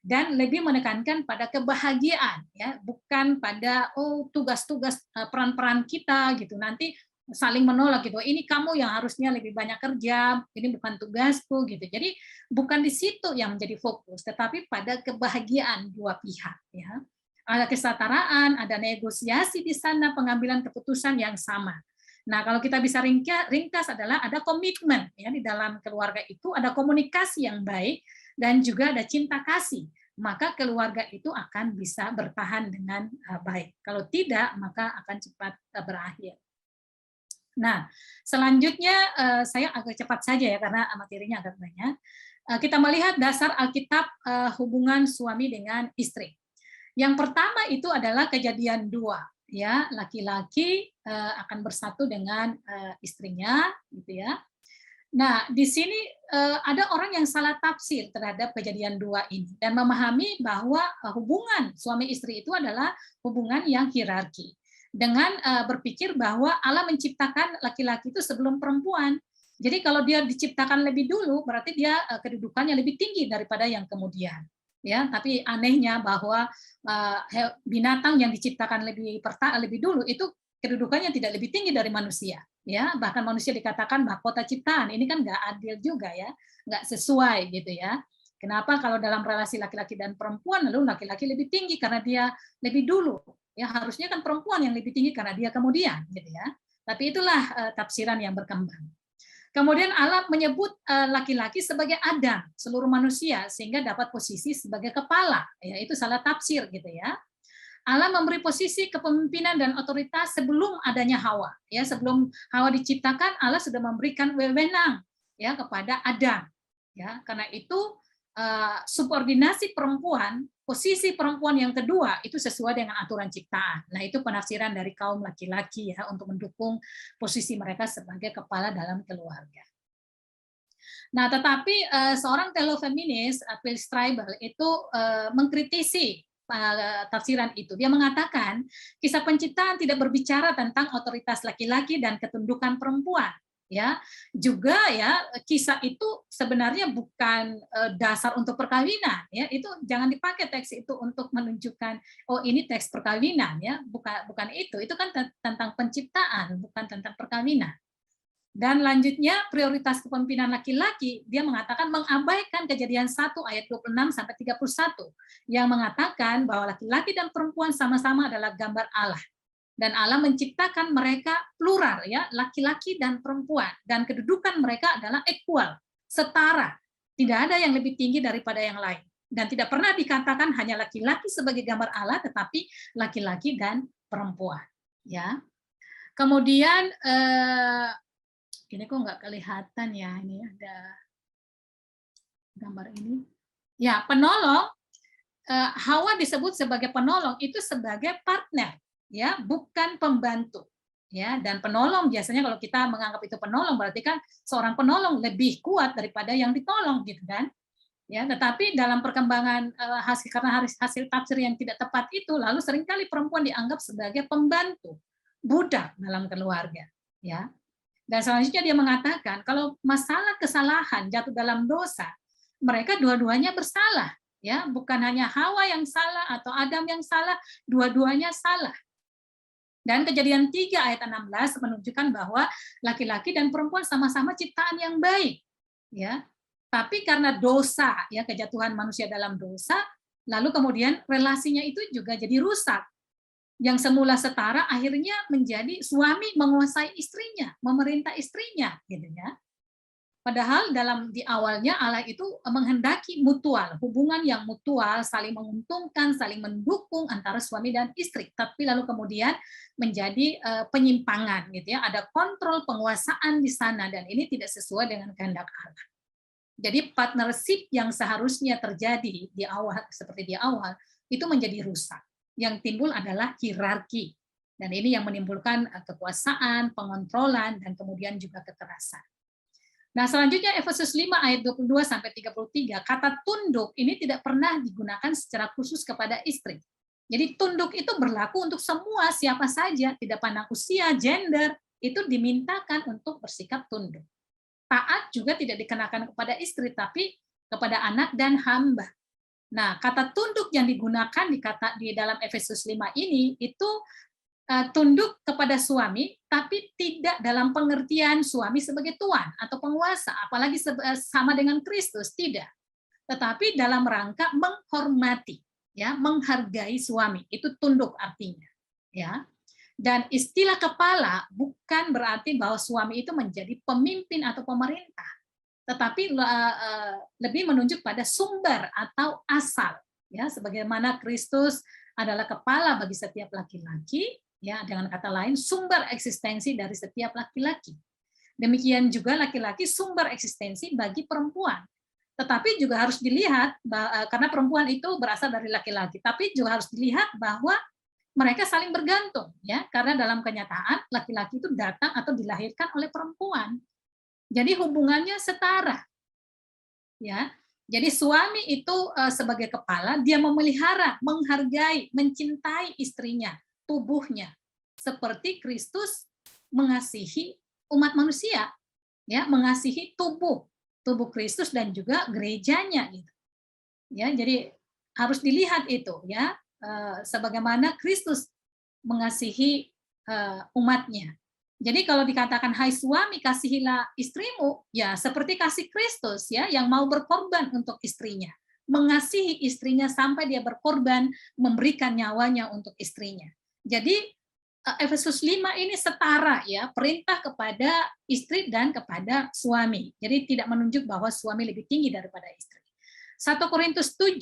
dan lebih menekankan pada kebahagiaan, ya, bukan pada tugas-tugas peran-peran kita gitu. Nanti saling menolak gitu. Ini kamu yang harusnya lebih banyak kerja, ini bukan tugasku gitu. Jadi bukan di situ yang menjadi fokus, tetapi pada kebahagiaan dua pihak ya. Ada kesetaraan, ada negosiasi di sana, pengambilan keputusan yang sama. Nah, kalau kita bisa ringkas adalah ada komitmen ya di dalam keluarga itu, ada komunikasi yang baik dan juga ada cinta kasih. Maka keluarga itu akan bisa bertahan dengan baik. Kalau tidak, maka akan cepat berakhir. Nah, selanjutnya saya agak cepat saja ya karena materinya agak banyak. Kita melihat dasar Alkitab hubungan suami dengan istri. Yang pertama itu adalah Kejadian 2, ya, laki-laki akan bersatu dengan istrinya gitu ya. Nah, di sini ada orang yang salah tafsir terhadap Kejadian 2 ini dan memahami bahwa hubungan suami istri itu adalah hubungan yang hierarki. Dengan berpikir bahwa Allah menciptakan laki-laki itu sebelum perempuan. Jadi kalau dia diciptakan lebih dulu, berarti dia kedudukannya lebih tinggi daripada yang kemudian. Ya, tapi anehnya bahwa binatang yang diciptakan lebih dulu itu kedudukannya tidak lebih tinggi dari manusia. Ya, bahkan manusia dikatakan mahkota ciptaan. Ini kan nggak adil juga ya, nggak sesuai gitu ya. Kenapa kalau dalam relasi laki-laki dan perempuan lalu laki-laki lebih tinggi karena dia lebih dulu? Ya harusnya kan perempuan yang lebih tinggi karena dia kemudian gitu ya. Tapi itulah tafsiran yang berkembang. Kemudian Allah menyebut laki-laki sebagai Adam, seluruh manusia, sehingga dapat posisi sebagai kepala. Ya, itu salah tafsir gitu ya. Allah memberi posisi kepemimpinan dan otoritas sebelum adanya Hawa. Ya, sebelum Hawa diciptakan, Allah sudah memberikan wewenang ya kepada Adam. Ya, karena itu subordinasi perempuan, posisi perempuan yang kedua itu sesuai dengan aturan ciptaan. Nah, itu penafsiran dari kaum laki-laki ya untuk mendukung posisi mereka sebagai kepala dalam keluarga. Nah, tetapi seorang teolog feminis, Phyllis Trible, itu mengkritisi tafsiran itu. Dia mengatakan kisah penciptaan tidak berbicara tentang otoritas laki-laki dan ketundukan perempuan. Ya, juga ya kisah itu sebenarnya bukan dasar untuk perkawinan. Ya, itu jangan dipakai teks itu untuk menunjukkan oh ini teks perkawinan. Ya, bukan itu. Itu kan tentang penciptaan, bukan tentang perkawinan. Dan lanjutnya prioritas kepemimpinan laki-laki, dia mengatakan mengabaikan Kejadian 1 ayat 26 sampai 31 yang mengatakan bahwa laki-laki dan perempuan sama-sama adalah gambar Allah. Dan Allah menciptakan mereka plural ya, laki-laki dan perempuan, dan kedudukan mereka adalah equal, setara. Tidak ada yang lebih tinggi daripada yang lain. Dan tidak pernah dikatakan hanya laki-laki sebagai gambar Allah, tetapi laki-laki dan perempuan, ya. Kemudian ini kok nggak kelihatan ya, ini ada gambar ini. Ya, penolong, Hawa disebut sebagai penolong itu sebagai partner, ya, bukan pembantu. Ya, dan penolong biasanya kalau kita menganggap itu penolong berarti kan seorang penolong lebih kuat daripada yang ditolong gitu kan. Ya, tetapi dalam perkembangan karena hasil tafsir yang tidak tepat itu lalu seringkali perempuan dianggap sebagai pembantu, budak dalam keluarga, ya. Dan selanjutnya dia mengatakan kalau masalah kesalahan jatuh dalam dosa, mereka dua-duanya bersalah, ya, bukan hanya Hawa yang salah atau Adam yang salah, dua-duanya salah. Dan Kejadian 3 ayat 16 menunjukkan bahwa laki-laki dan perempuan sama-sama ciptaan yang baik, ya. Tapi karena dosa, ya, kejatuhan manusia dalam dosa, lalu kemudian relasinya itu juga jadi rusak. Yang semula setara akhirnya menjadi suami menguasai istrinya, memerintah istrinya, gitu ya. Padahal di awalnya Allah itu menghendaki mutual, hubungan yang mutual, saling menguntungkan, saling mendukung antara suami dan istri. Tapi lalu kemudian menjadi penyimpangan, gitu ya. Ada kontrol penguasaan di sana dan ini tidak sesuai dengan kehendak Allah. Jadi partnership yang seharusnya terjadi di awal seperti di awal itu menjadi rusak. Yang timbul adalah hierarki. Dan ini yang menimbulkan kekuasaan, pengontrolan, dan kemudian juga kekerasan. Nah, selanjutnya Efesus 5 ayat 22 sampai 33, kata tunduk ini tidak pernah digunakan secara khusus kepada istri. Jadi tunduk itu berlaku untuk semua siapa saja, tidak pandang usia, gender, itu dimintakan untuk bersikap tunduk. Taat juga tidak dikenakan kepada istri, tapi kepada anak dan hamba. Nah, kata tunduk yang digunakan di dalam Efesus 5 ini itu tunduk kepada suami, tapi tidak dalam pengertian suami sebagai tuan atau penguasa, apalagi sama dengan Kristus, tidak. Tetapi dalam rangka menghormati, ya, menghargai suami, itu tunduk artinya, ya. Dan istilah kepala bukan berarti bahwa suami itu menjadi pemimpin atau pemerintah, tetapi lebih menunjuk pada sumber atau asal, ya, sebagaimana Kristus adalah kepala bagi setiap laki-laki, ya, dengan kata lain sumber eksistensi dari setiap laki-laki. Demikian juga laki-laki sumber eksistensi bagi perempuan. Tetapi juga harus dilihat karena perempuan itu berasal dari laki-laki, tapi juga harus dilihat bahwa mereka saling bergantung, ya, karena dalam kenyataan laki-laki itu datang atau dilahirkan oleh perempuan. Jadi hubungannya setara, ya. Jadi suami itu sebagai kepala, dia memelihara, menghargai, mencintai istrinya, tubuhnya, seperti Kristus mengasihi umat manusia, ya, mengasihi tubuh Kristus dan juga gerejanya, gitu. Ya, jadi harus dilihat itu, ya, sebagaimana Kristus mengasihi umatnya. Jadi kalau dikatakan hai suami kasihilah istrimu, ya seperti kasih Kristus, ya, yang mau berkorban untuk istrinya, mengasihi istrinya sampai dia berkorban, memberikan nyawanya untuk istrinya. Jadi Efesus 5 ini setara, ya, perintah kepada istri dan kepada suami. Jadi tidak menunjuk bahwa suami lebih tinggi daripada istri. 1 Korintus 7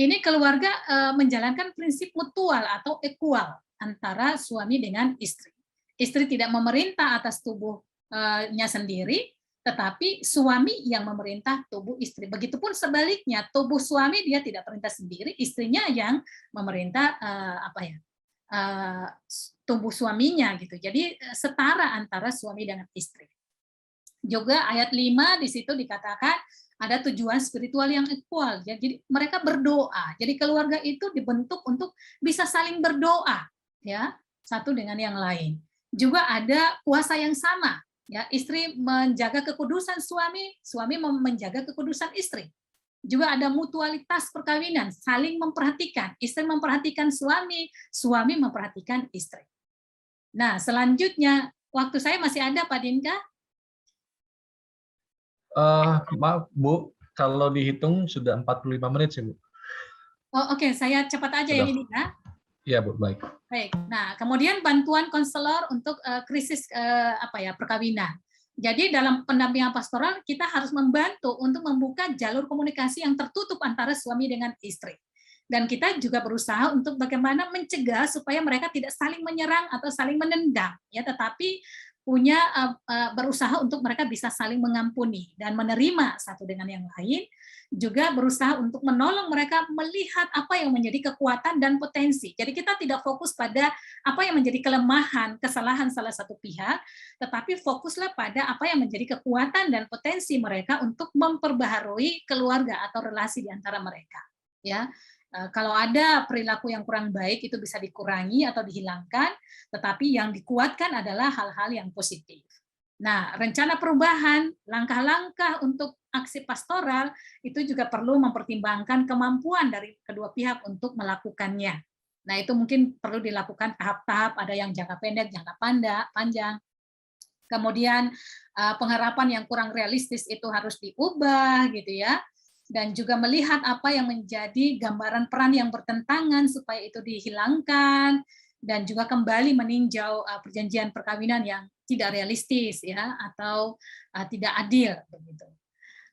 ini keluarga menjalankan prinsip mutual atau equal antara suami dengan istri. Istri tidak memerintah atas tubuhnya sendiri, tetapi suami yang memerintah tubuh istri. Begitupun sebaliknya, tubuh suami dia tidak perintah sendiri, istrinya yang memerintah tubuh suaminya, gitu. Jadi setara antara suami dengan istri. Juga ayat 5 di situ dikatakan ada tujuan spiritual yang equal ya. Jadi mereka berdoa. Jadi keluarga itu dibentuk untuk bisa saling berdoa ya, satu dengan yang lain. Juga ada kuasa yang sama ya, istri menjaga kekudusan suami, suami menjaga kekudusan istri. Juga ada mutualitas perkawinan, saling memperhatikan, istri memperhatikan suami, suami memperhatikan istri. Nah, selanjutnya waktu saya masih ada Pak Dinka? Maaf Bu, kalau dihitung sudah 45 menit sih Bu. Oh, oke, saya cepat aja Sudah. ya ini ya. Iya Bu, baik. Baik. Nah, kemudian bantuan konselor untuk krisis perkawinan. Jadi dalam pendampingan pastoral kita harus membantu untuk membuka jalur komunikasi yang tertutup antara suami dengan istri. Dan kita juga berusaha untuk bagaimana mencegah supaya mereka tidak saling menyerang atau saling menendang, ya, tetapi punya berusaha untuk mereka bisa saling mengampuni dan menerima satu dengan yang lain, juga berusaha untuk menolong mereka melihat apa yang menjadi kekuatan dan potensi. Jadi kita tidak fokus pada apa yang menjadi kelemahan, kesalahan salah satu pihak, tetapi fokuslah pada apa yang menjadi kekuatan dan potensi mereka untuk memperbaharui keluarga atau relasi di antara mereka. Ya, kalau ada perilaku yang kurang baik itu bisa dikurangi atau dihilangkan, tetapi yang dikuatkan adalah hal-hal yang positif. Nah, rencana perubahan, langkah-langkah untuk aksi pastoral itu juga perlu mempertimbangkan kemampuan dari kedua pihak untuk melakukannya. Nah, itu mungkin perlu dilakukan tahap-tahap, ada yang jangka pendek, jangka panjang. Kemudian pengharapan yang kurang realistis itu harus diubah gitu ya. Dan juga melihat apa yang menjadi gambaran peran yang bertentangan supaya itu dihilangkan, dan juga kembali meninjau perjanjian perkawinan yang tidak realistis ya atau tidak adil begitu.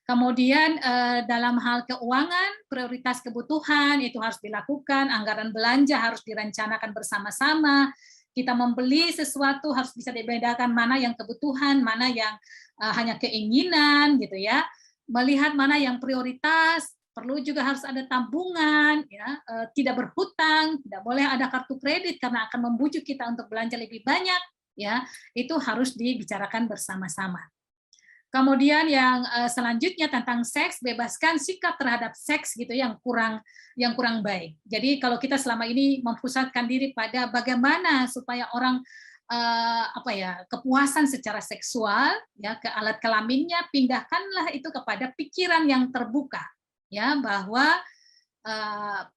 Kemudian dalam hal keuangan, prioritas kebutuhan itu harus dilakukan, anggaran belanja harus direncanakan bersama-sama. Kita membeli sesuatu harus bisa dibedakan mana yang kebutuhan, mana yang hanya keinginan gitu ya. Melihat mana yang prioritas, perlu juga harus ada tabungan, ya, tidak berhutang, tidak boleh ada kartu kredit karena akan membujuk kita untuk belanja lebih banyak, ya, itu harus dibicarakan bersama-sama. Kemudian yang selanjutnya tentang seks, bebaskan sikap terhadap seks gitu yang kurang baik. Jadi kalau kita selama ini mempusatkan diri pada bagaimana supaya orang kepuasan secara seksual ya ke alat kelaminnya, pindahkanlah itu kepada pikiran yang terbuka ya, bahwa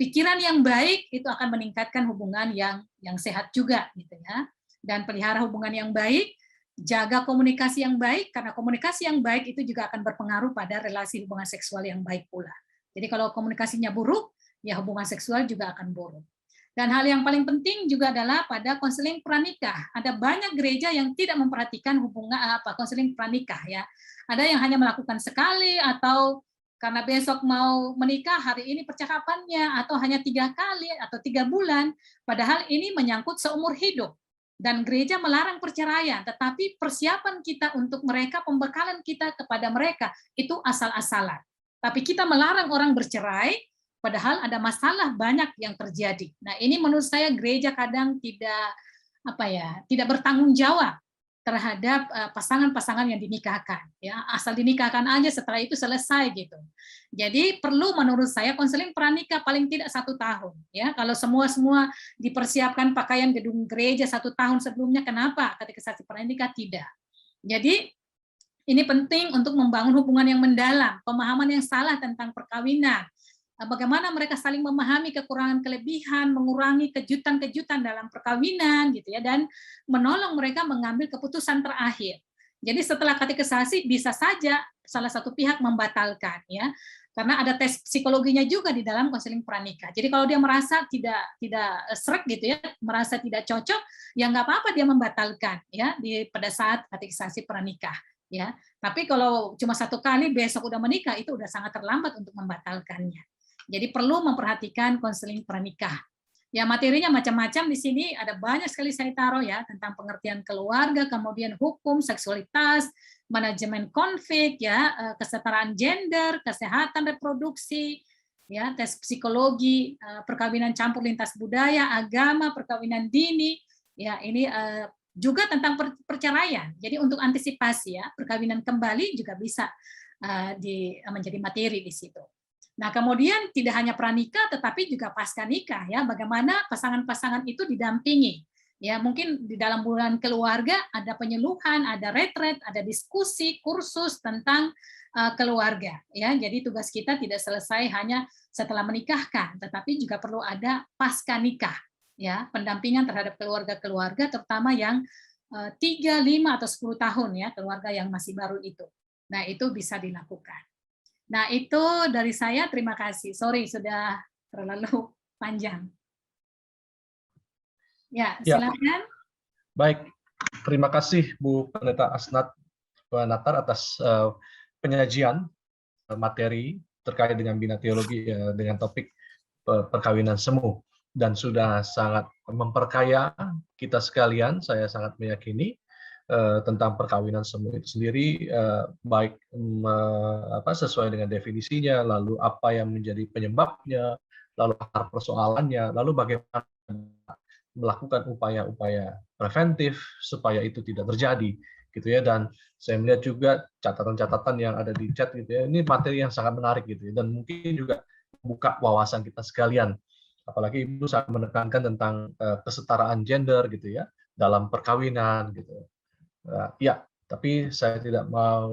pikiran yang baik itu akan meningkatkan hubungan yang sehat juga gitu ya. Dan pelihara hubungan yang baik, jaga komunikasi yang baik, karena komunikasi yang baik itu juga akan berpengaruh pada relasi hubungan seksual yang baik pula. Jadi kalau komunikasinya buruk, ya hubungan seksual juga akan buruk. Dan hal yang paling penting juga adalah pada konseling pranikah. Ada banyak gereja yang tidak memperhatikan hubungan konseling pranikah ya. Ada yang hanya melakukan sekali atau karena besok mau menikah hari ini percakapannya, atau hanya 3 kali atau 3 bulan. Padahal ini menyangkut seumur hidup. Dan gereja melarang perceraian, tetapi persiapan kita untuk mereka, pembekalan kita kepada mereka itu asal-asalan. Tapi kita melarang orang bercerai, padahal ada masalah banyak yang terjadi. Nah, ini menurut saya gereja kadang tidak bertanggung jawab terhadap pasangan-pasangan yang dinikahkan. Ya, asal dinikahkan aja, setelah itu selesai gitu. Jadi perlu menurut saya konseling pranikah paling tidak 1 tahun. Ya, kalau semua dipersiapkan pakaian gedung gereja 1 tahun sebelumnya, kenapa katekisasi pranikah tidak? Jadi ini penting untuk membangun hubungan yang mendalam, pemahaman yang salah tentang perkawinan. Bagaimana mereka saling memahami kekurangan kelebihan, mengurangi kejutan-kejutan dalam perkawinan gitu ya, dan menolong mereka mengambil keputusan terakhir. Jadi setelah katekisasi bisa saja salah satu pihak membatalkan ya, karena ada tes psikologinya juga di dalam konseling pranikah. Jadi kalau dia merasa tidak srek gitu ya, merasa tidak cocok, ya nggak apa-apa dia membatalkan ya pada saat katekisasi pranikah ya. Tapi kalau cuma 1 kali besok udah menikah, itu udah sangat terlambat untuk membatalkannya. Jadi perlu memperhatikan konseling pranikah. Ya, materinya macam-macam di sini, ada banyak sekali saya taruh ya, tentang pengertian keluarga, kemudian hukum, seksualitas, manajemen konflik ya, kesetaraan gender, kesehatan reproduksi, ya, tes psikologi, perkawinan campur lintas budaya, agama, perkawinan dini, ya ini juga tentang perceraian. Jadi untuk antisipasi ya, perkawinan kembali juga bisa menjadi materi di situ. Nah, kemudian tidak hanya pranikah tetapi juga pasca nikah ya, bagaimana pasangan-pasangan itu didampingi. Ya, mungkin di dalam bulan keluarga ada penyuluhan, ada retret, ada diskusi, kursus tentang keluarga ya. Jadi tugas kita tidak selesai hanya setelah menikahkan, tetapi juga perlu ada pasca nikah ya, pendampingan terhadap keluarga-keluarga terutama yang 3, 5 atau 10 tahun ya, keluarga yang masih baru itu. Nah, itu bisa dilakukan. Nah, itu dari saya, terima kasih. Sorry, sudah terlalu panjang. Ya, silakan. Baik, terima kasih Bu Pendeta Asnat Natar atas penyajian materi terkait dengan Bina Teologi dengan topik perkawinan semu. Dan sudah sangat memperkaya kita sekalian, saya sangat meyakini, tentang perkawinan semu itu sendiri, baik sesuai dengan definisinya, lalu apa yang menjadi penyebabnya, lalu akar persoalannya, lalu bagaimana melakukan upaya-upaya preventif supaya itu tidak terjadi, gitu ya. Dan saya melihat juga catatan-catatan yang ada di chat, gitu ya. Ini materi yang sangat menarik, gitu ya, dan mungkin juga membuka wawasan kita sekalian. Apalagi Ibu sangat menekankan tentang kesetaraan gender, gitu ya, dalam perkawinan, gitu. Ya, tapi saya tidak mau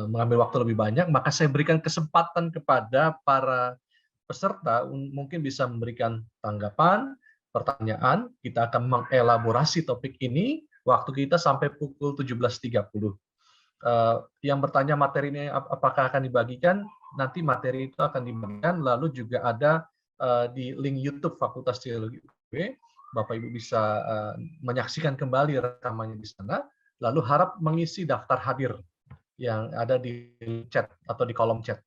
mengambil waktu lebih banyak, maka saya berikan kesempatan kepada para peserta mungkin bisa memberikan tanggapan, pertanyaan. Kita akan mengelaborasi topik ini, waktu kita sampai pukul 17.30. Yang bertanya materi ini apakah akan dibagikan, nanti materi itu akan dibagikan, lalu juga ada di link YouTube Fakultas Teologi UB, Bapak Ibu bisa menyaksikan kembali rekamannya di sana. Lalu harap mengisi daftar hadir yang ada di chat atau di kolom chat,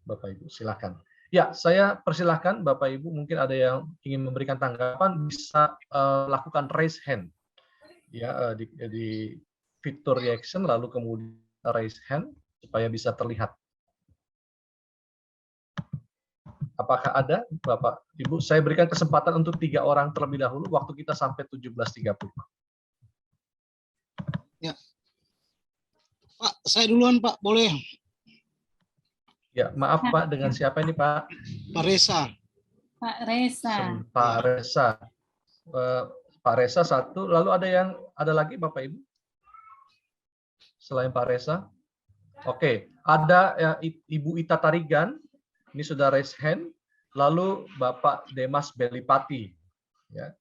Bapak Ibu. Silakan. Ya, saya persilahkan Bapak Ibu, mungkin ada yang ingin memberikan tanggapan, bisa lakukan raise hand. Ya, di fitur reaction, lalu kemudian raise hand, supaya bisa terlihat. Apakah ada, Bapak Ibu? Saya berikan kesempatan untuk 3 orang terlebih dahulu, waktu kita sampai 17.30. Ya. Pak, saya duluan Pak, boleh? Ya, maaf Pak, dengan siapa ini Pak? Pak Reza. Pak Reza. Pak Reza. Pak Reza satu, lalu ada lagi Bapak Ibu? Selain Pak Reza? Oke, ada Ibu Ita Tarigan, ini sudah raise hand, lalu Bapak Demas Belipati. Ya.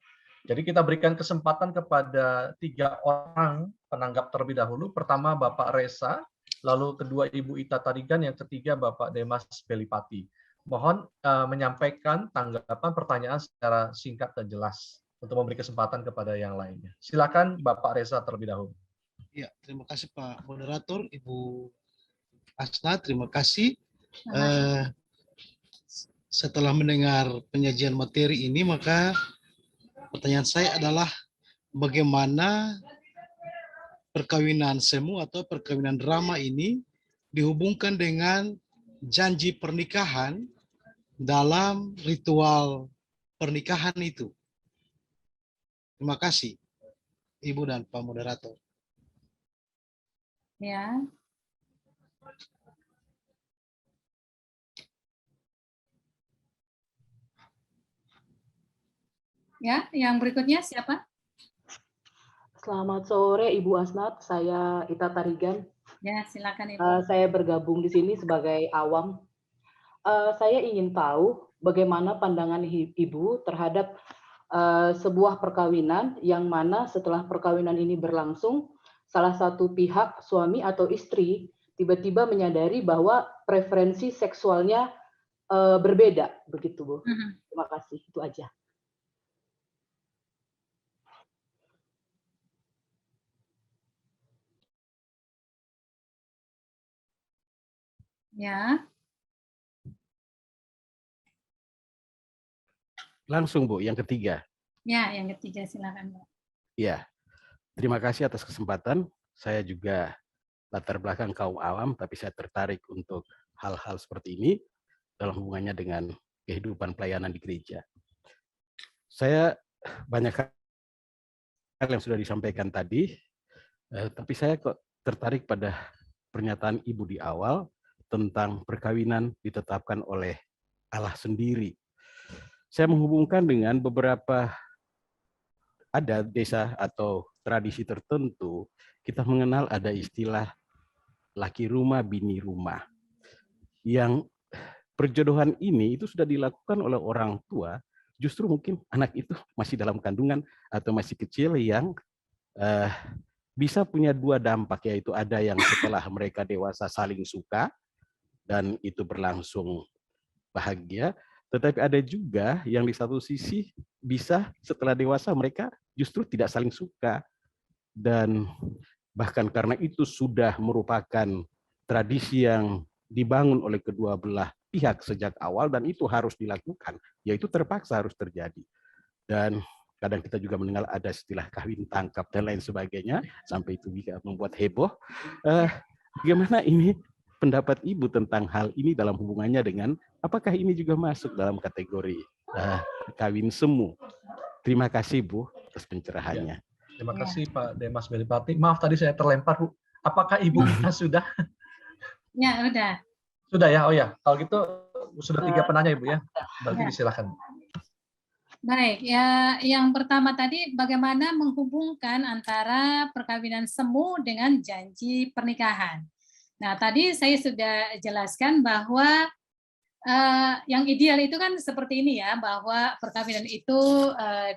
Jadi kita berikan kesempatan kepada 3 orang penanggap terlebih dahulu. Pertama Bapak Reza, lalu kedua Ibu Ita Tarigan, yang ketiga Bapak Demas Belipati. Mohon menyampaikan tanggapan pertanyaan secara singkat dan jelas untuk memberi kesempatan kepada yang lainnya. Silakan Bapak Reza terlebih dahulu. Ya, terima kasih Pak Moderator, Ibu Asnat, terima kasih. Setelah mendengar penyajian materi ini, maka pertanyaan saya adalah bagaimana perkawinan semu atau perkawinan drama ini dihubungkan dengan janji pernikahan dalam ritual pernikahan itu. Terima kasih, Ibu dan Pak Moderator. Ya. Ya, yang berikutnya siapa? Selamat sore Ibu Asnat, saya Ita Tarigan. Ya, silakan Ibu. Saya bergabung di sini sebagai awam. Saya ingin tahu bagaimana pandangan Ibu terhadap sebuah perkawinan yang mana setelah perkawinan ini berlangsung, salah satu pihak suami atau istri tiba-tiba menyadari bahwa preferensi seksualnya berbeda, begitu Bu. Terima kasih, itu aja. Ya. Langsung Bu, yang ketiga. Ya, yang ketiga silakan Bu. Ya, terima kasih atas kesempatan. Saya juga latar belakang kaum awam, tapi saya tertarik untuk hal-hal seperti ini dalam hubungannya dengan kehidupan pelayanan di gereja. Saya banyak hal yang sudah disampaikan tadi, tapi saya kok tertarik pada pernyataan Ibu di awal tentang perkawinan ditetapkan oleh Allah sendiri. Saya menghubungkan dengan beberapa ada desa atau tradisi tertentu, kita mengenal ada istilah laki rumah, bini rumah. Yang perjodohan ini itu sudah dilakukan oleh orang tua, justru mungkin anak itu masih dalam kandungan atau masih kecil yang bisa punya dua dampak, yaitu ada yang setelah mereka dewasa saling suka dan itu berlangsung bahagia, tetapi ada juga yang di satu sisi bisa setelah dewasa mereka justru tidak saling suka, dan bahkan karena itu sudah merupakan tradisi yang dibangun oleh kedua belah pihak sejak awal dan itu harus dilakukan, yaitu terpaksa harus terjadi. Dan kadang kita juga mendengar ada istilah kawin tangkap dan lain sebagainya, sampai itu bisa membuat heboh. Bagaimana ini pendapat Ibu tentang hal ini dalam hubungannya dengan apakah ini juga masuk dalam kategori kawin semu? Terima kasih Bu atas pencerahannya. Terima kasih Pak Demas Belipati. Maaf tadi saya terlempar Bu. Apakah Ibu kita sudah? Ya, udah. Sudah ya? Oh ya, kalau gitu sudah 3 penanya Ibu ya. Berarti disilakan. Baik, ya yang pertama tadi bagaimana menghubungkan antara perkawinan semu dengan janji pernikahan. Nah, tadi saya sudah jelaskan bahwa yang ideal itu kan seperti ini ya, bahwa perkawinan itu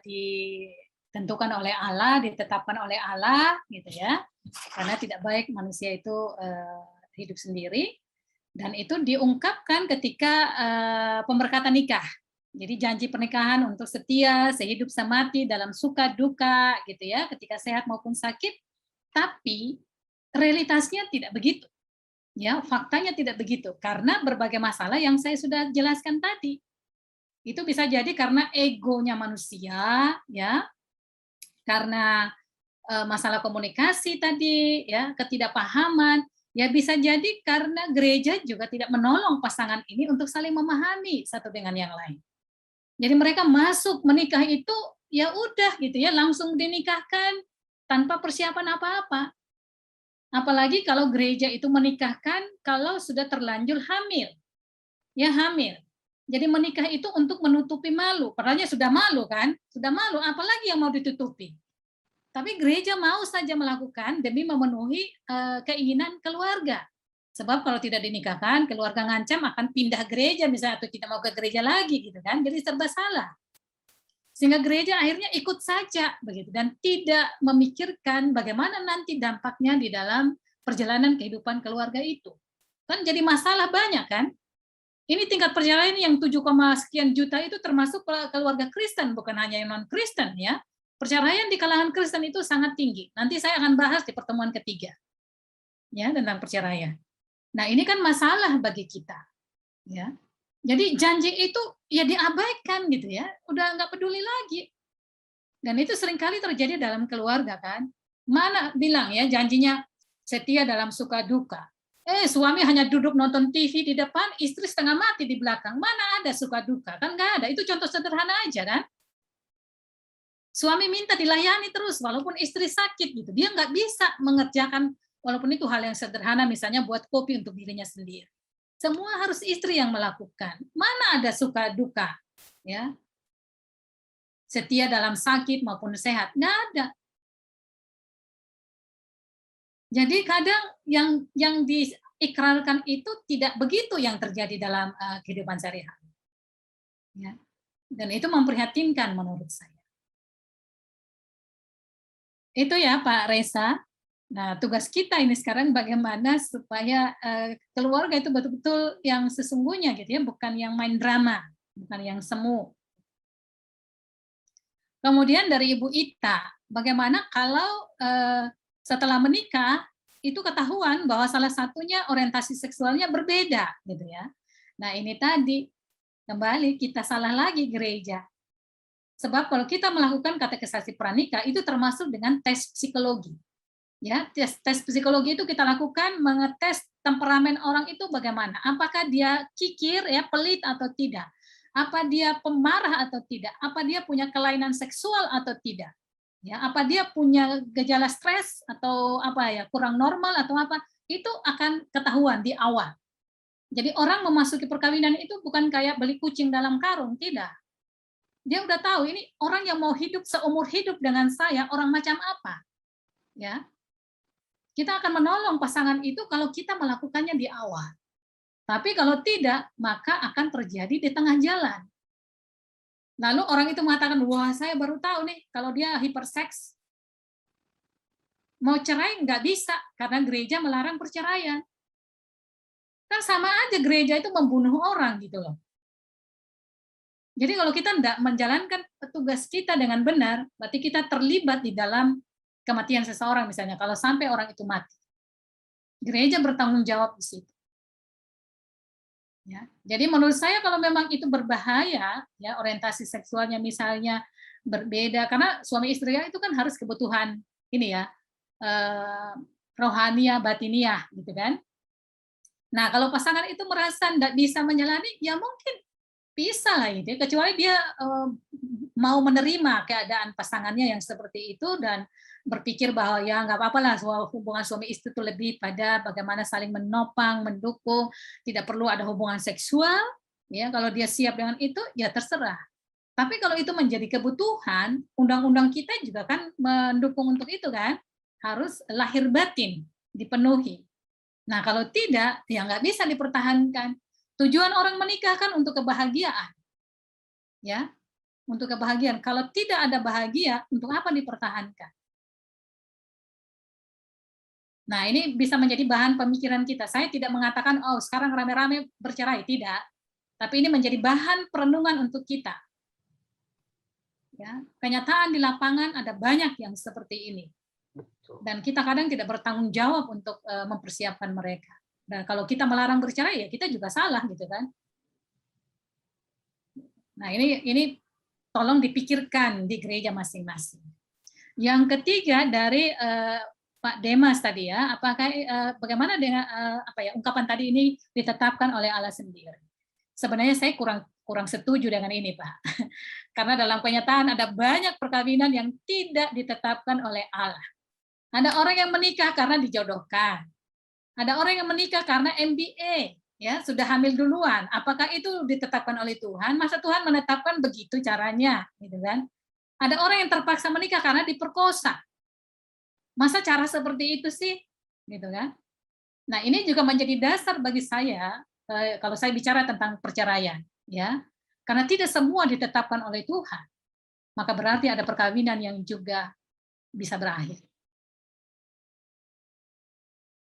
ditentukan oleh Allah, ditetapkan oleh Allah gitu ya. Karena tidak baik manusia itu hidup sendiri, dan itu diungkapkan ketika pemberkatan nikah. Jadi janji pernikahan untuk setia, sehidup semati dalam suka duka gitu ya, ketika sehat maupun sakit. Tapi realitasnya tidak begitu. Ya, faktanya tidak begitu karena berbagai masalah yang saya sudah jelaskan tadi. Itu bisa jadi karena egonya manusia ya. Karena masalah komunikasi tadi ya, ketidakpahaman. Ya bisa jadi karena gereja juga tidak menolong pasangan ini untuk saling memahami satu dengan yang lain. Jadi mereka masuk menikah itu ya udah gitu ya, langsung dinikahkan tanpa persiapan apa-apa. Apalagi kalau gereja itu menikahkan kalau sudah terlanjur hamil. Ya hamil. Jadi menikah itu untuk menutupi malu. Padahal sudah malu kan? Sudah malu, apalagi yang mau ditutupi. Tapi gereja mau saja melakukan demi memenuhi keinginan keluarga. Sebab kalau tidak dinikahkan, keluarga ngancam akan pindah gereja misalnya, atau tidak mau ke gereja lagi gitu kan. Jadi serba salah. Sehingga gereja akhirnya ikut saja begitu dan tidak memikirkan bagaimana nanti dampaknya di dalam perjalanan kehidupan keluarga itu. Kan jadi masalah banyak kan? Ini tingkat perjalanan yang 7, sekian juta itu termasuk keluarga Kristen, bukan hanya yang non-Kristen ya. Perceraian di kalangan Kristen itu sangat tinggi. Nanti saya akan bahas di pertemuan ketiga ya tentang perceraian. Nah, ini kan masalah bagi kita. Ya. Jadi janji itu ya diabaikan gitu ya. Udah nggak peduli lagi. Dan itu seringkali terjadi dalam keluarga kan. Mana bilang ya janjinya setia dalam suka duka. Suami hanya duduk nonton TV di depan, istri setengah mati di belakang. Mana ada suka duka? Kan nggak ada. Itu contoh sederhana aja kan. Suami minta dilayani terus walaupun istri sakit gitu. Dia nggak bisa mengerjakan walaupun itu hal yang sederhana, misalnya buat kopi untuk dirinya sendiri. Semua harus istri yang melakukan. Mana ada suka duka, ya? Setia dalam sakit maupun sehat, nggak ada. Jadi kadang yang diikrarkan itu tidak begitu yang terjadi dalam kehidupan sehari-hari. Ya. Dan itu memprihatinkan menurut saya. Itu ya Pak Reza. Nah, tugas kita ini sekarang bagaimana supaya keluarga itu betul-betul yang sesungguhnya gitu ya, bukan yang main drama, bukan yang semu. Kemudian dari Ibu Ita, bagaimana kalau setelah menikah itu ketahuan bahwa salah satunya orientasi seksualnya berbeda gitu ya. Nah, ini tadi kembali kita salah lagi gereja. Sebab kalau kita melakukan katekisasi pranikah itu termasuk dengan tes psikologi. Ya, tes psikologi itu kita lakukan mengetes temperamen orang itu bagaimana. Apakah dia kikir ya, pelit atau tidak? Apa dia pemarah atau tidak? Apa dia punya kelainan seksual atau tidak? Ya, apa dia punya gejala stres atau apa ya, kurang normal atau apa? Itu akan ketahuan di awal. Jadi orang memasuki perkawinan itu bukan kayak beli kucing dalam karung, tidak. Dia udah tahu ini orang yang mau hidup seumur hidup dengan saya, orang macam apa. Ya. Kita akan menolong pasangan itu kalau kita melakukannya di awal. Tapi kalau tidak, maka akan terjadi di tengah jalan. Lalu orang itu mengatakan, wah saya baru tahu nih, kalau dia hiperseks, mau cerai nggak bisa, karena gereja melarang perceraian. Kan sama aja gereja itu membunuh orang gitu loh. Jadi kalau kita tidak menjalankan tugas kita dengan benar, berarti kita terlibat di dalam kematian seseorang misalnya, kalau sampai orang itu mati. Gereja bertanggung jawab di situ. Ya. Jadi menurut saya kalau memang itu berbahaya, ya orientasi seksualnya misalnya berbeda, karena suami istri itu kan harus kebutuhan ini ya, rohania, batiniah gitu kan. Nah, kalau pasangan itu merasa tidak bisa menjalani, ya mungkin bisa lah itu, kecuali dia mau menerima keadaan pasangannya yang seperti itu dan berpikir bahwa ya nggak apa-apa lah hubungan suami istri itu lebih pada bagaimana saling menopang, mendukung, tidak perlu ada hubungan seksual. Ya, kalau dia siap dengan itu, ya terserah. Tapi kalau itu menjadi kebutuhan, undang-undang kita juga kan mendukung untuk itu kan, harus lahir batin dipenuhi. Nah, kalau tidak, ya nggak bisa dipertahankan. Tujuan orang menikah kan untuk kebahagiaan. Ya, untuk kebahagiaan. Kalau tidak ada bahagia, untuk apa dipertahankan? Nah, ini bisa menjadi bahan pemikiran kita. Saya tidak mengatakan, oh sekarang rame-rame bercerai. Tidak. Tapi ini menjadi bahan perenungan untuk kita. Ya, kenyataan di lapangan ada banyak yang seperti ini. Dan kita kadang tidak bertanggung jawab untuk mempersiapkan mereka. Dan kalau kita melarang bercerai, ya kita juga salah gitu kan. Nah ini tolong dipikirkan di gereja masing-masing. Yang ketiga dari Pak Demas tadi ya, apakah bagaimana dengan ungkapan tadi ini ditetapkan oleh Allah sendiri? Sebenarnya saya kurang setuju dengan ini Pak, karena dalam kenyataan ada banyak perkawinan yang tidak ditetapkan oleh Allah. Ada orang yang menikah karena dijodohkan. Ada orang yang menikah karena MBA, ya sudah hamil duluan. Apakah itu ditetapkan oleh Tuhan? Masa Tuhan menetapkan begitu caranya, gitu kan? Ada orang yang terpaksa menikah karena diperkosa. Masa cara seperti itu sih, gitu kan? Nah ini juga menjadi dasar bagi saya kalau saya bicara tentang perceraian, ya, karena tidak semua ditetapkan oleh Tuhan, maka berarti ada perkawinan yang juga bisa berakhir.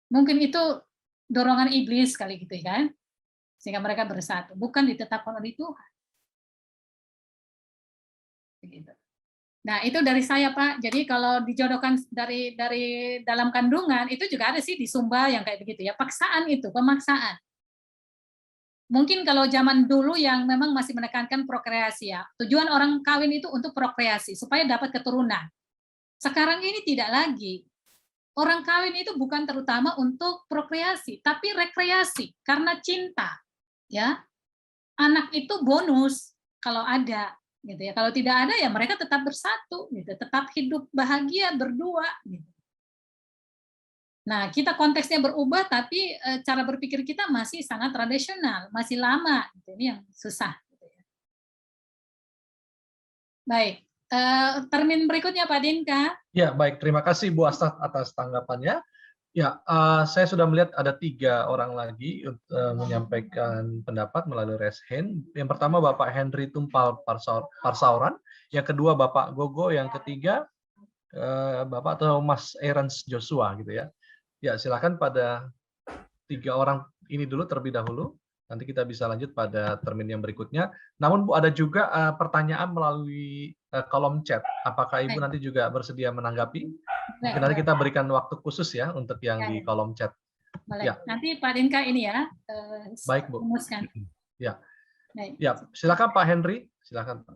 Mungkin itu dorongan iblis kali gitu kan, sehingga mereka bersatu, bukan ditetapkan oleh Tuhan. Begitu. Nah itu dari saya Pak. Jadi kalau dijodohkan dari dalam kandungan itu juga ada sih di Sumba yang kayak begitu ya, paksaan itu, pemaksaan. Mungkin kalau zaman dulu yang memang masih menekankan prokreasi ya, tujuan orang kawin itu untuk prokreasi supaya dapat keturunan. Sekarang ini tidak lagi. Orang kawin itu bukan terutama untuk prokreasi, tapi rekreasi karena cinta. Ya, anak itu bonus kalau ada, gitu ya. Kalau tidak ada ya mereka tetap bersatu, gitu. Tetap hidup bahagia berdua. Gitu. Nah, kita konteksnya berubah, tapi cara berpikir kita masih sangat tradisional, masih lama. Gitu. Ini yang susah. Gitu ya. Baik. Termin berikutnya Pak Dinka. Ya, baik. Terima kasih Bu Asnat atas tanggapannya. Ya, saya sudah melihat ada 3 orang lagi menyampaikan pendapat melalui raise hand. Yang pertama Bapak Henry Tumpal Parsauran, yang kedua Bapak Gogo, yang ketiga Bapak atau Mas Erans Joshua gitu ya. Ya, silakan pada 3 orang ini dulu terlebih dahulu. Nanti kita bisa lanjut pada termin yang berikutnya. Namun Bu, ada juga pertanyaan melalui kolom chat. Apakah Ibu nanti juga bersedia menanggapi? Mungkin nanti kita berikan waktu khusus ya untuk yang di kolom chat. Boleh. Ya. Nanti Pak Dinka ini ya. Baik Bu. Memuskan. Ya. Baik. Ya, silakan Pak Henry. Silakan Pak.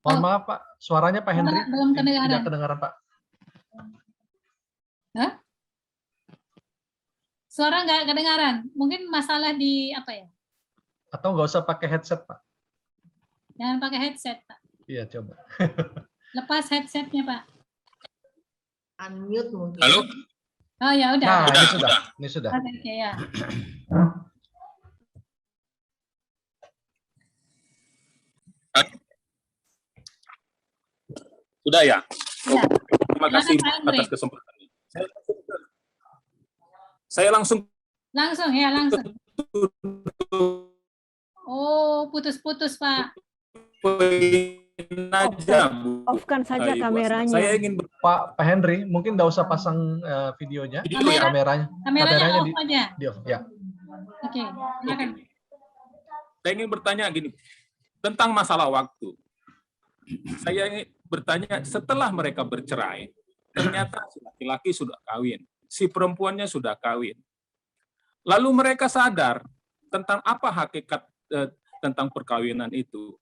Mohon maaf Pak, suaranya Pak Henry belum kedengaran. Tidak kedengaran Pak. Hah? Suara nggak kedengaran. Mungkin masalah di apa ya? Atau nggak usah pakai headset Pak? Jangan pakai headset Pak. Iya coba. Lepas headsetnya, Pak. Unmute mungkin. Halo? Oh ya udah. Nah, Udah, ini sudah. Oke, oke, ya. Sudah ya? Ya. Terima kasih Silakan, Pak Andre. atas kesempatannya. Saya langsung Langsung ya, langsung. Oh, putus-putus, Pak. poin aja, Bu. Off-kan saja Ibu kameranya. Asna. Saya ingin Pak Henry, mungkin nggak usah pasang videonya, Video ya? kameranya. Kameranya off aja. Di off, ya. Oke, silakan. Saya ingin bertanya gini, tentang masalah waktu. Saya ingin bertanya, setelah mereka bercerai, ternyata si laki-laki sudah kawin, si perempuannya sudah kawin. Lalu mereka sadar tentang apa hakikat tentang perkawinan itu.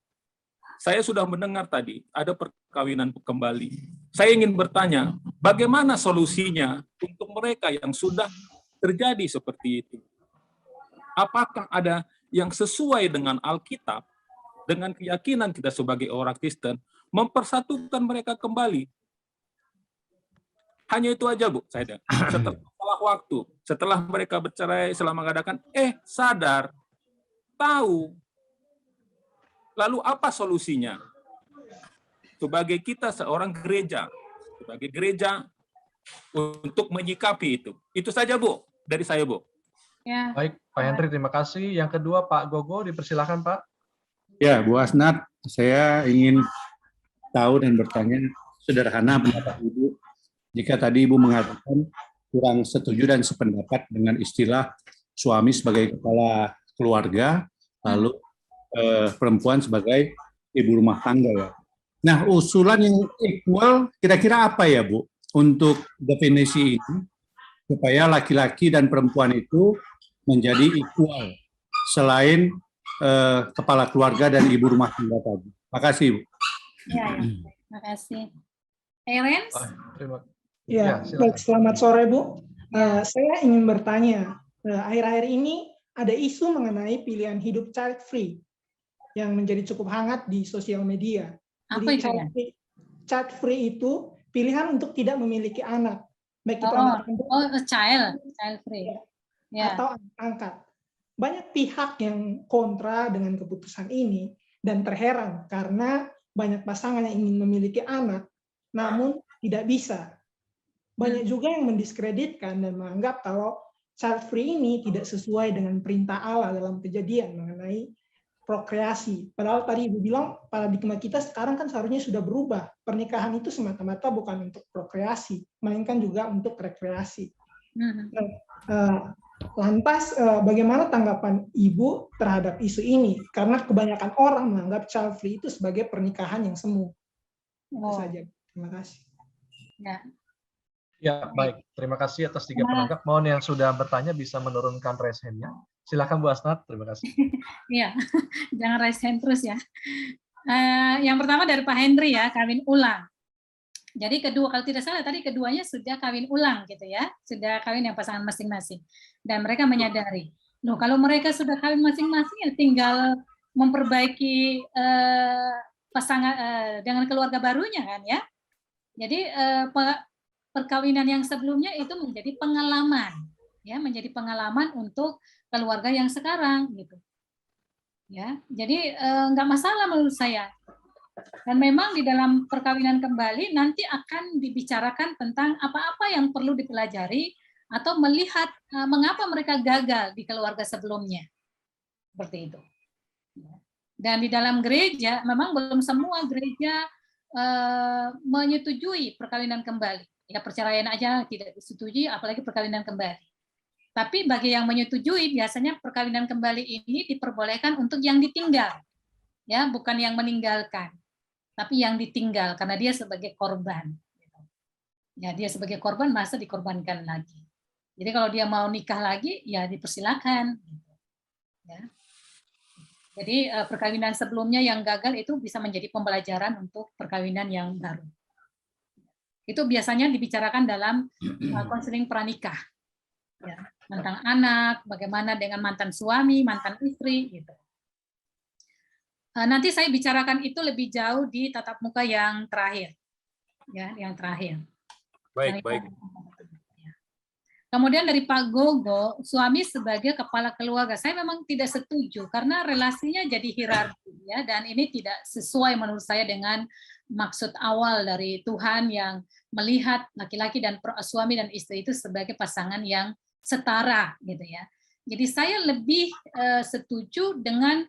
Saya sudah mendengar tadi ada perkawinan kembali. Saya ingin bertanya, bagaimana solusinya untuk mereka yang sudah terjadi seperti itu? Apakah ada yang sesuai dengan Alkitab, dengan keyakinan kita sebagai orang Kristen, mempersatukan mereka kembali? Hanya itu aja, Bu. Saya setelah waktu, setelah mereka bercerai, setelah mengadakan, sadar, tahu. Lalu apa solusinya? Sebagai kita seorang gereja, sebagai gereja untuk menyikapi itu. Itu saja, Bu, dari saya, Bu. Ya. Baik, Pak Henry, terima kasih. Yang kedua, Pak Gogo, dipersilakan, Pak. Ya, Bu Asnat, saya ingin tahu dan bertanya sederhana pendapat Ibu. Jika tadi Ibu mengatakan kurang setuju dan sependapat dengan istilah suami sebagai kepala keluarga, lalu perempuan sebagai ibu rumah tangga ya. Nah, usulan yang equal kira-kira apa ya, Bu, untuk definisi ini supaya laki-laki dan perempuan itu menjadi equal selain kepala keluarga dan ibu rumah tangga tadi. Makasih, Bu. Ya, ya. Terima kasih. Erens? Terima Ya, silakan. baik, selamat sore, Bu. Saya ingin bertanya, akhir-akhir ini ada isu mengenai pilihan hidup child free yang menjadi cukup hangat di sosial media. Apa Jadi itu ya? child free itu pilihan untuk tidak memiliki anak, baik itu anak kandung child free. Ya. atau anak angkat. Banyak pihak yang kontra dengan keputusan ini dan terheran karena banyak pasangan yang ingin memiliki anak namun tidak bisa. Banyak juga yang mendiskreditkan dan menganggap kalau child free ini tidak sesuai dengan perintah Allah dalam Kejadian mengenai prokreasi. Padahal tadi Ibu bilang paradigma kita sekarang kan seharusnya sudah berubah. Pernikahan itu semata-mata bukan untuk prokreasi, melainkan juga untuk rekreasi. Lantas bagaimana tanggapan Ibu terhadap isu ini? Karena kebanyakan orang menganggap child free itu sebagai pernikahan yang semu. Itu saja. Terima kasih. Ya. Ya, baik. Terima kasih atas 3 penanggap. Mohon yang sudah bertanya bisa menurunkan raise hand-nya. Silakan Bu Asnat, terima kasih. Iya, jangan raise hand terus ya. Yang pertama dari Pak Henry ya, kawin ulang. Jadi kedua, kalau tidak salah tadi keduanya sudah kawin ulang gitu ya, sudah kawin yang pasangan masing-masing. Dan mereka menyadari, loh kalau mereka sudah kawin masing-masing ya tinggal memperbaiki pasangan dengan keluarga barunya kan ya. Jadi perkawinan yang sebelumnya itu menjadi pengalaman, ya menjadi pengalaman untuk keluarga yang sekarang gitu. Ya, jadi nggak masalah menurut saya. Dan memang di dalam perkawinan kembali nanti akan dibicarakan tentang apa-apa yang perlu dipelajari atau melihat mengapa mereka gagal di keluarga sebelumnya. Seperti itu. Dan di dalam gereja, memang belum semua gereja menyetujui perkawinan kembali. Ya perceraian aja tidak disetujui, apalagi perkawinan kembali. Tapi bagi yang menyetujui, biasanya perkawinan kembali ini diperbolehkan untuk yang ditinggal. Ya, bukan yang meninggalkan. Tapi yang ditinggal, karena dia sebagai korban. Ya, dia sebagai korban, masa dikorbankan lagi. Jadi kalau dia mau nikah lagi, ya dipersilakan. Ya. Jadi perkawinan sebelumnya yang gagal itu bisa menjadi pembelajaran untuk perkawinan yang baru. Itu biasanya dibicarakan dalam konseling pranikah. Ya, tentang anak, bagaimana dengan mantan suami, mantan istri, gitu. Nanti saya bicarakan itu lebih jauh di tatap muka yang terakhir, Ya, yang terakhir. Baik, baik. Kemudian dari Pak Gogo, suami sebagai kepala keluarga. Saya memang tidak setuju karena relasinya jadi hierarki ya, dan ini tidak sesuai menurut saya dengan maksud awal dari Tuhan yang melihat laki-laki dan suami dan istri itu sebagai pasangan yang setara gitu ya. Jadi saya lebih setuju dengan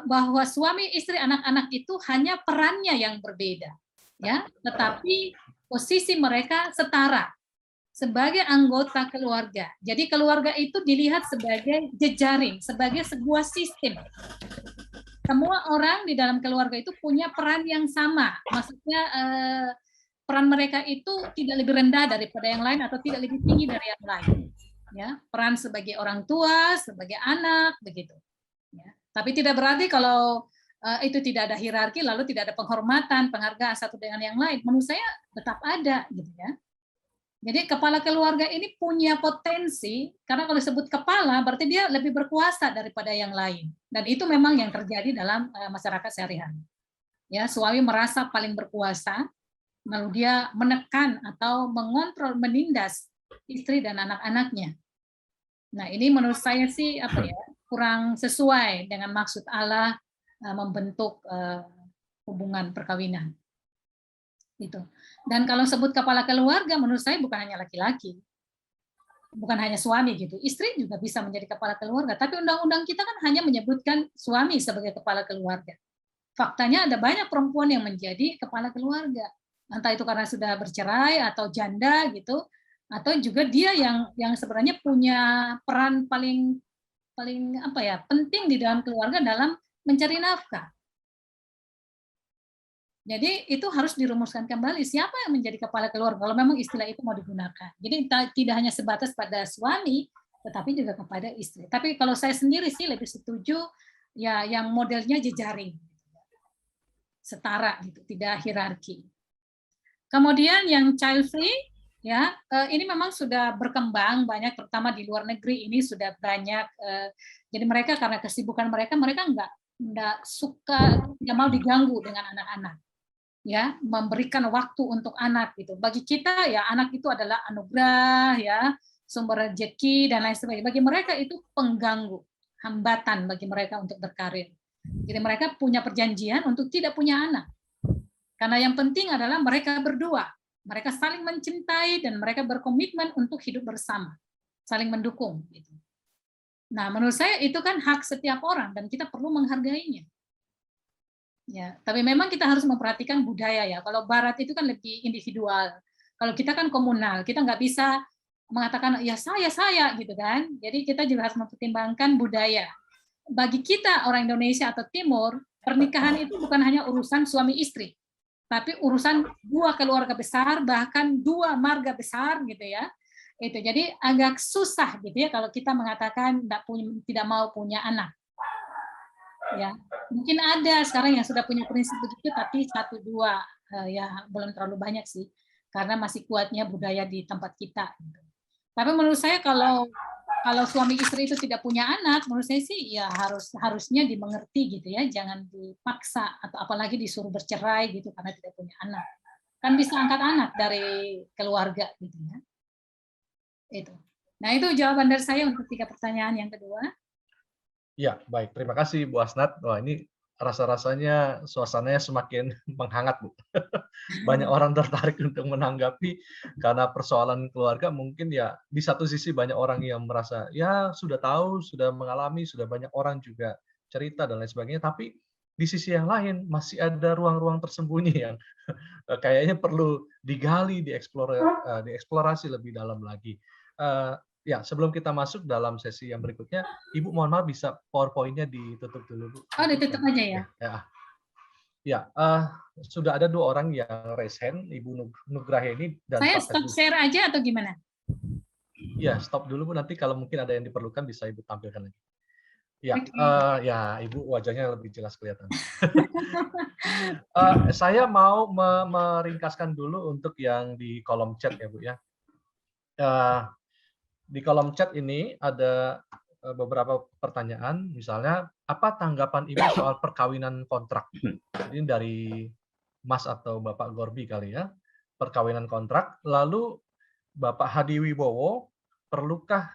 bahwa suami, istri, anak-anak itu hanya perannya yang berbeda ya, tetapi posisi mereka setara sebagai anggota keluarga. Jadi keluarga itu dilihat sebagai jejaring, sebagai sebuah sistem. Semua orang di dalam keluarga itu punya peran yang sama. Maksudnya peran mereka itu tidak lebih rendah daripada yang lain atau tidak lebih tinggi dari yang lain. Ya, peran sebagai orang tua, sebagai anak, begitu. Ya. Tapi tidak berarti kalau itu tidak ada hierarki, lalu tidak ada penghormatan, penghargaan satu dengan yang lain. Menurut saya tetap ada, gitu ya. Jadi kepala keluarga ini punya potensi, karena kalau disebut kepala berarti dia lebih berkuasa daripada yang lain. Dan itu memang yang terjadi dalam masyarakat sehari-hari. Ya, suami merasa paling berkuasa, lalu dia menekan atau mengontrol, menindas istri dan anak-anaknya. Nah, ini menurut saya sih kurang sesuai dengan maksud Allah membentuk hubungan perkawinan. Gitu. Dan kalau sebut kepala keluarga, menurut saya bukan hanya laki-laki, bukan hanya suami gitu. Istri juga bisa menjadi kepala keluarga. Tapi undang-undang kita kan hanya menyebutkan suami sebagai kepala keluarga. Faktanya ada banyak perempuan yang menjadi kepala keluarga. Entah itu karena sudah bercerai atau janda gitu, atau juga dia yang sebenarnya punya peran paling penting di dalam keluarga dalam mencari nafkah. Jadi itu harus dirumuskan kembali siapa yang menjadi kepala keluarga kalau memang istilah itu mau digunakan. Jadi tidak hanya sebatas pada suami, tetapi juga kepada istri. Tapi kalau saya sendiri sih lebih setuju ya yang modelnya jejaring, setara gitu, tidak hierarki. Kemudian yang child free, ya ini memang sudah berkembang banyak, terutama di luar negeri ini sudah banyak. Jadi mereka karena kesibukan mereka nggak suka, tidak mau diganggu dengan anak-anak. Ya, memberikan waktu untuk anak gitu. Bagi kita ya anak itu adalah anugerah ya, sumber rezeki dan lain sebagainya. Bagi mereka itu pengganggu, hambatan bagi mereka untuk berkarir. Jadi mereka punya perjanjian untuk tidak punya anak. Karena yang penting adalah mereka berdua. Mereka saling mencintai dan mereka berkomitmen untuk hidup bersama, saling mendukung gitu. Nah, menurut saya itu kan hak setiap orang dan kita perlu menghargainya. Ya, tapi memang kita harus memperhatikan budaya ya. Kalau Barat itu kan lebih individual. Kalau kita kan komunal, kita nggak bisa mengatakan ya saya gitu kan. Jadi kita juga harus mempertimbangkan budaya. Bagi kita orang Indonesia atau Timur, pernikahan itu bukan hanya urusan suami istri, tapi urusan dua keluarga besar, bahkan dua marga besar gitu ya. Itu jadi agak susah gitu ya kalau kita mengatakan tidak mau punya anak. Ya, mungkin ada sekarang yang sudah punya prinsip begitu, tapi 1-2 ya belum terlalu banyak sih, karena masih kuatnya budaya di tempat kita. Gitu. Tapi menurut saya kalau suami istri itu tidak punya anak, menurut saya sih ya harusnya dimengerti gitu ya, jangan dipaksa atau apalagi disuruh bercerai gitu karena tidak punya anak. Kan bisa angkat anak dari keluarga gitu ya. Itu. Nah itu jawaban dari saya untuk 3 pertanyaan yang kedua. Ya, baik. Terima kasih, Bu Asnat. Wah, ini rasa-rasanya suasananya semakin menghangat, Bu. Banyak orang tertarik untuk menanggapi karena persoalan keluarga mungkin ya di satu sisi banyak orang yang merasa ya sudah tahu, sudah mengalami, sudah banyak orang juga cerita dan lain sebagainya, tapi di sisi yang lain masih ada ruang-ruang tersembunyi yang kayaknya perlu digali, dieksplorasi lebih dalam lagi. Ya, sebelum kita masuk dalam sesi yang berikutnya, Ibu mohon maaf bisa PowerPoint-nya ditutup dulu, Bu. Oh, ditutup aja ya. Ya, sudah ada 2 orang yang raise hand, Ibu Nugraheni dan saya Pak stop Teguh. share aja atau gimana? Ya, stop dulu Bu, nanti kalau mungkin ada yang diperlukan bisa Ibu tampilkan lagi. Ya, ya Ibu wajahnya lebih jelas kelihatan. Saya mau meringkaskan dulu untuk yang di kolom chat ya Bu ya. Di kolom chat ini ada beberapa pertanyaan, misalnya apa tanggapan Ibu soal perkawinan kontrak? Ini dari Mas atau Bapak Gorbi kali ya, perkawinan kontrak. Lalu Bapak Hadi Wibowo, perlukah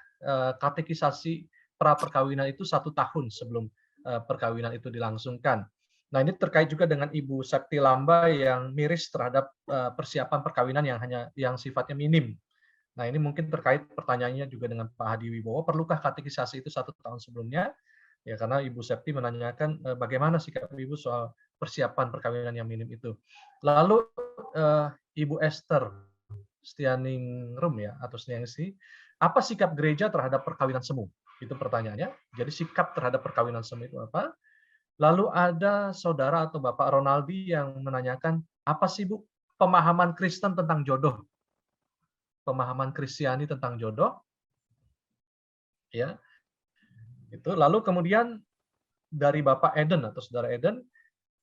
katekisasi pra perkawinan itu 1 tahun sebelum perkawinan itu dilangsungkan? Nah, ini terkait juga dengan Ibu Septi Lamba yang miris terhadap persiapan perkawinan yang sifatnya minim. Nah, ini mungkin terkait pertanyaannya juga dengan Pak Hadi Wibowo, perlukah katekisasi itu 1 tahun sebelumnya? Ya, karena Ibu Septi menanyakan bagaimana sikap Ibu soal persiapan perkawinan yang minim itu. Lalu Ibu Esther Stianingrum ya, atau Stianingsi, apa sikap gereja terhadap perkawinan semu? Itu pertanyaannya. Jadi sikap terhadap perkawinan semu itu apa? Lalu ada saudara atau Bapak Ronaldi yang menanyakan, apa sih Bu pemahaman Kristen tentang jodoh? Pemahaman Kristiani tentang jodoh? Ya. Itu. Lalu kemudian dari Bapak Eden atau Saudara Eden,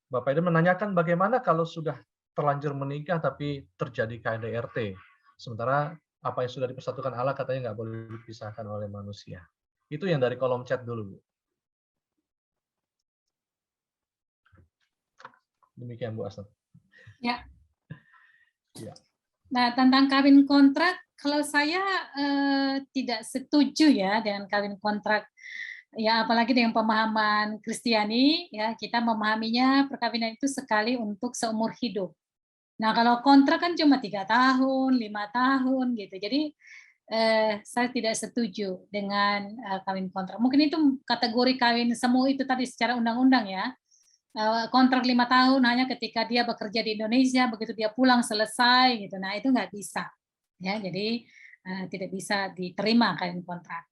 Bapak Eden menanyakan bagaimana kalau sudah terlanjur menikah tapi terjadi KDRT. Sementara apa yang sudah dipersatukan Allah katanya nggak boleh dipisahkan oleh manusia. Itu yang dari kolom chat dulu, Bu. Demikian Bu Asnat. Ya. Ya. Nah, tentang kawin kontrak, kalau saya tidak setuju ya dengan kawin kontrak. Ya, apalagi dengan pemahaman Kristiani, ya kita memahaminya perkawinan itu sekali untuk seumur hidup. Nah, kalau kontrak kan cuma 3 tahun, 5 tahun gitu. Jadi saya tidak setuju dengan kawin kontrak. Mungkin itu kategori kawin semu itu tadi secara undang-undang ya. Kontrak 5 tahun hanya ketika dia bekerja di Indonesia, begitu dia pulang selesai gitu. Nah, itu nggak bisa. Ya, jadi tidak bisa diterima kawin kontrak.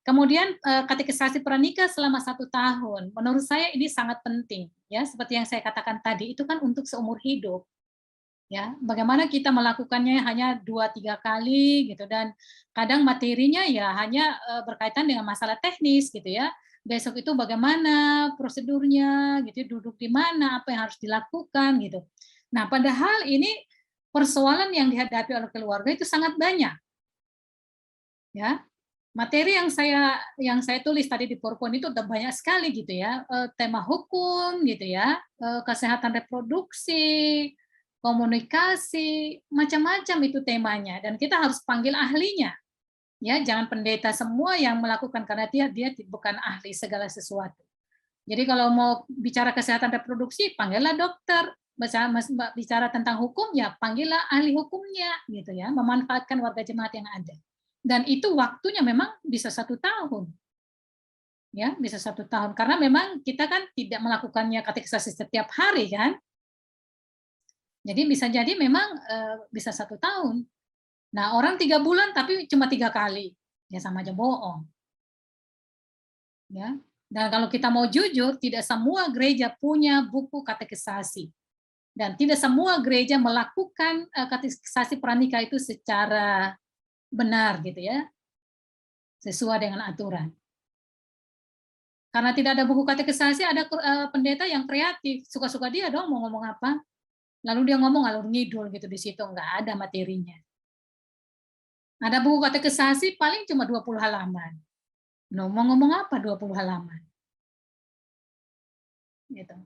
Kemudian katekisasi pranikah selama 1 tahun. Menurut saya ini sangat penting ya, seperti yang saya katakan tadi, itu kan untuk seumur hidup. Ya, bagaimana kita melakukannya hanya 2-3 kali gitu, dan kadang materinya ya hanya berkaitan dengan masalah teknis gitu ya. Besok itu bagaimana prosedurnya gitu, duduk di mana, apa yang harus dilakukan gitu. Nah, padahal ini persoalan yang dihadapi oleh keluarga itu sangat banyak. Ya. Materi yang saya tulis tadi di PowerPoint itu udah banyak sekali gitu ya, tema hukum gitu ya, kesehatan reproduksi, komunikasi, macam-macam itu temanya, dan kita harus panggil ahlinya. Ya, jangan pendeta semua yang melakukan karena dia bukan ahli segala sesuatu. Jadi kalau mau bicara kesehatan reproduksi, panggillah dokter. Bicara tentang hukum ya panggillah ahli hukumnya gitu ya, memanfaatkan warga jemaat yang ada. Dan itu waktunya memang bisa 1 tahun. Ya, bisa 1 tahun. Karena memang kita kan tidak melakukannya katekisasi setiap hari kan. Jadi bisa jadi memang bisa 1 tahun. Nah, orang 3 bulan tapi cuma 3 kali. Ya sama aja bohong. Ya. Dan kalau kita mau jujur, tidak semua gereja punya buku katekisasi. Dan tidak semua gereja melakukan katekisasi pranikah itu secara benar gitu ya, sesuai dengan aturan. Karena tidak ada buku katekisasi, ada pendeta yang kreatif, suka-suka dia dong mau ngomong apa, lalu dia ngomong ngalur ngidul gitu di situ, nggak ada materinya. Ada buku katekisasi paling cuma 20 halaman. No, mau ngomong apa 20 halaman? Gitu.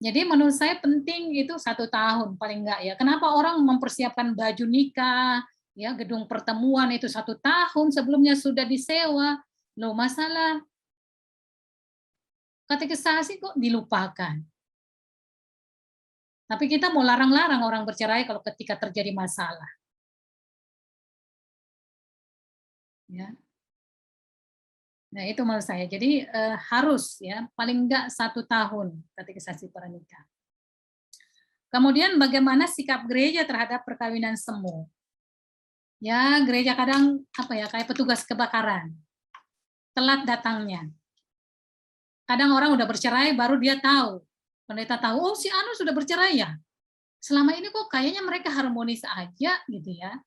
Jadi menurut saya penting itu 1 tahun paling enggak ya. Kenapa orang mempersiapkan baju nikah, ya gedung pertemuan itu 1 tahun sebelumnya sudah disewa. Loh, masalah katekisasi kok dilupakan. Tapi kita mau larang-larang orang bercerai kalau ketika terjadi masalah. Ya. Nah, itu menurut saya. Jadi harus ya paling enggak 1 tahun katekisasi pranikah. Kemudian bagaimana sikap gereja terhadap perkawinan semu? Ya, gereja kadang apa ya kayak petugas kebakaran. Telat datangnya. Kadang orang udah bercerai baru dia tahu. Pendeta tahu, oh si Anu sudah bercerai ya. Selama ini kok kayaknya mereka harmonis aja gitu ya.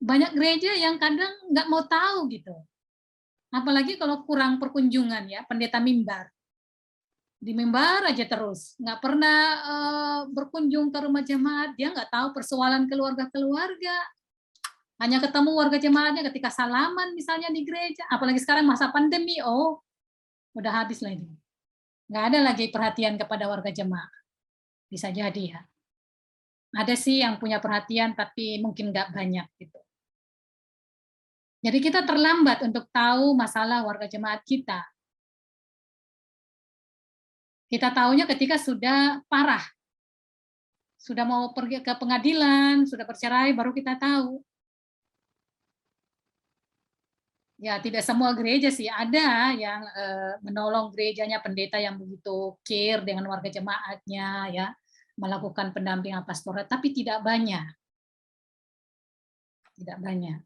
Banyak gereja yang kadang nggak mau tahu gitu. Apalagi kalau kurang perkunjungan ya, pendeta mimbar. Di mimbar aja terus, nggak pernah berkunjung ke rumah jemaat, dia nggak tahu persoalan keluarga-keluarga. Hanya ketemu warga jemaatnya ketika salaman misalnya di gereja, apalagi sekarang masa pandemi, oh udah habis lah ini. Nggak ada lagi perhatian kepada warga jemaat. Bisa jadi ya. Ada sih yang punya perhatian tapi mungkin nggak banyak gitu. Jadi kita terlambat untuk tahu masalah warga jemaat kita. Kita tahunya ketika sudah parah. Sudah mau pergi ke pengadilan, sudah bercerai, baru kita tahu. Ya, tidak semua gereja sih. Ada yang menolong gerejanya, pendeta yang begitu care dengan warga jemaatnya, ya, melakukan pendampingan pastoral, tapi tidak banyak. Tidak banyak.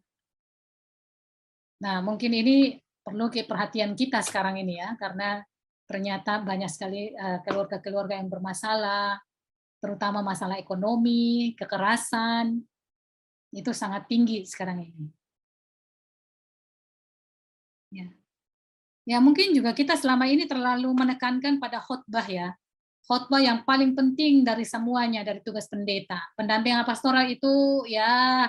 Nah, mungkin ini perlu perhatian kita sekarang ini ya, karena ternyata banyak sekali keluarga-keluarga yang bermasalah, terutama masalah ekonomi, kekerasan, itu sangat tinggi sekarang ini. Ya. Ya, mungkin juga kita selama ini terlalu menekankan pada khotbah ya. Khotbah yang paling penting dari semuanya, dari tugas pendeta. Pendampingan pastoral itu ya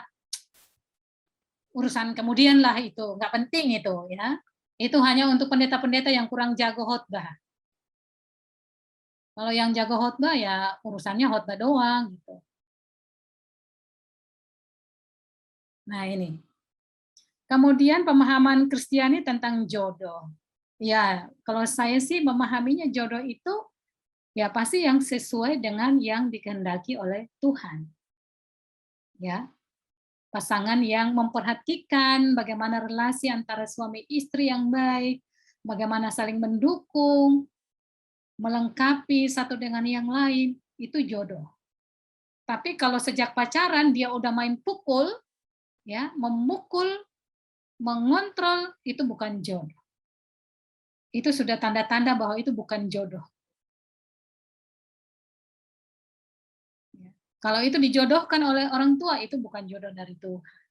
urusan kemudian lah itu, nggak penting itu ya. Itu hanya untuk pendeta-pendeta yang kurang jago khotbah. Kalau yang jago khotbah ya urusannya khotbah doang gitu. Nah ini. Kemudian pemahaman Kristiani tentang jodoh. Ya, kalau saya sih memahaminya jodoh itu ya pasti yang sesuai dengan yang dikehendaki oleh Tuhan. Ya. Pasangan yang memperhatikan bagaimana relasi antara suami istri yang baik, bagaimana saling mendukung, melengkapi satu dengan yang lain, itu jodoh. Tapi kalau sejak pacaran dia udah main pukul, ya, memukul, mengontrol, itu bukan jodoh. Itu sudah tanda-tanda bahwa itu bukan jodoh. Kalau itu dijodohkan oleh orang tua, itu bukan jodoh dari Tuhan.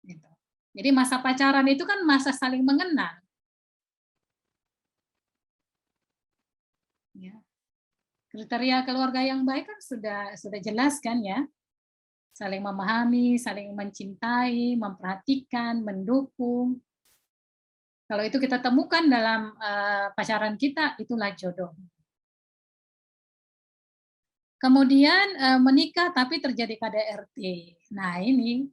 Gitu. Jadi masa pacaran itu kan masa saling mengenal. Ya. Kriteria keluarga yang baik kan sudah jelas kan ya. Saling memahami, saling mencintai, memperhatikan, mendukung. Kalau itu kita temukan dalam pacaran kita, itulah jodoh. Kemudian menikah tapi terjadi KDRT. Nah ini,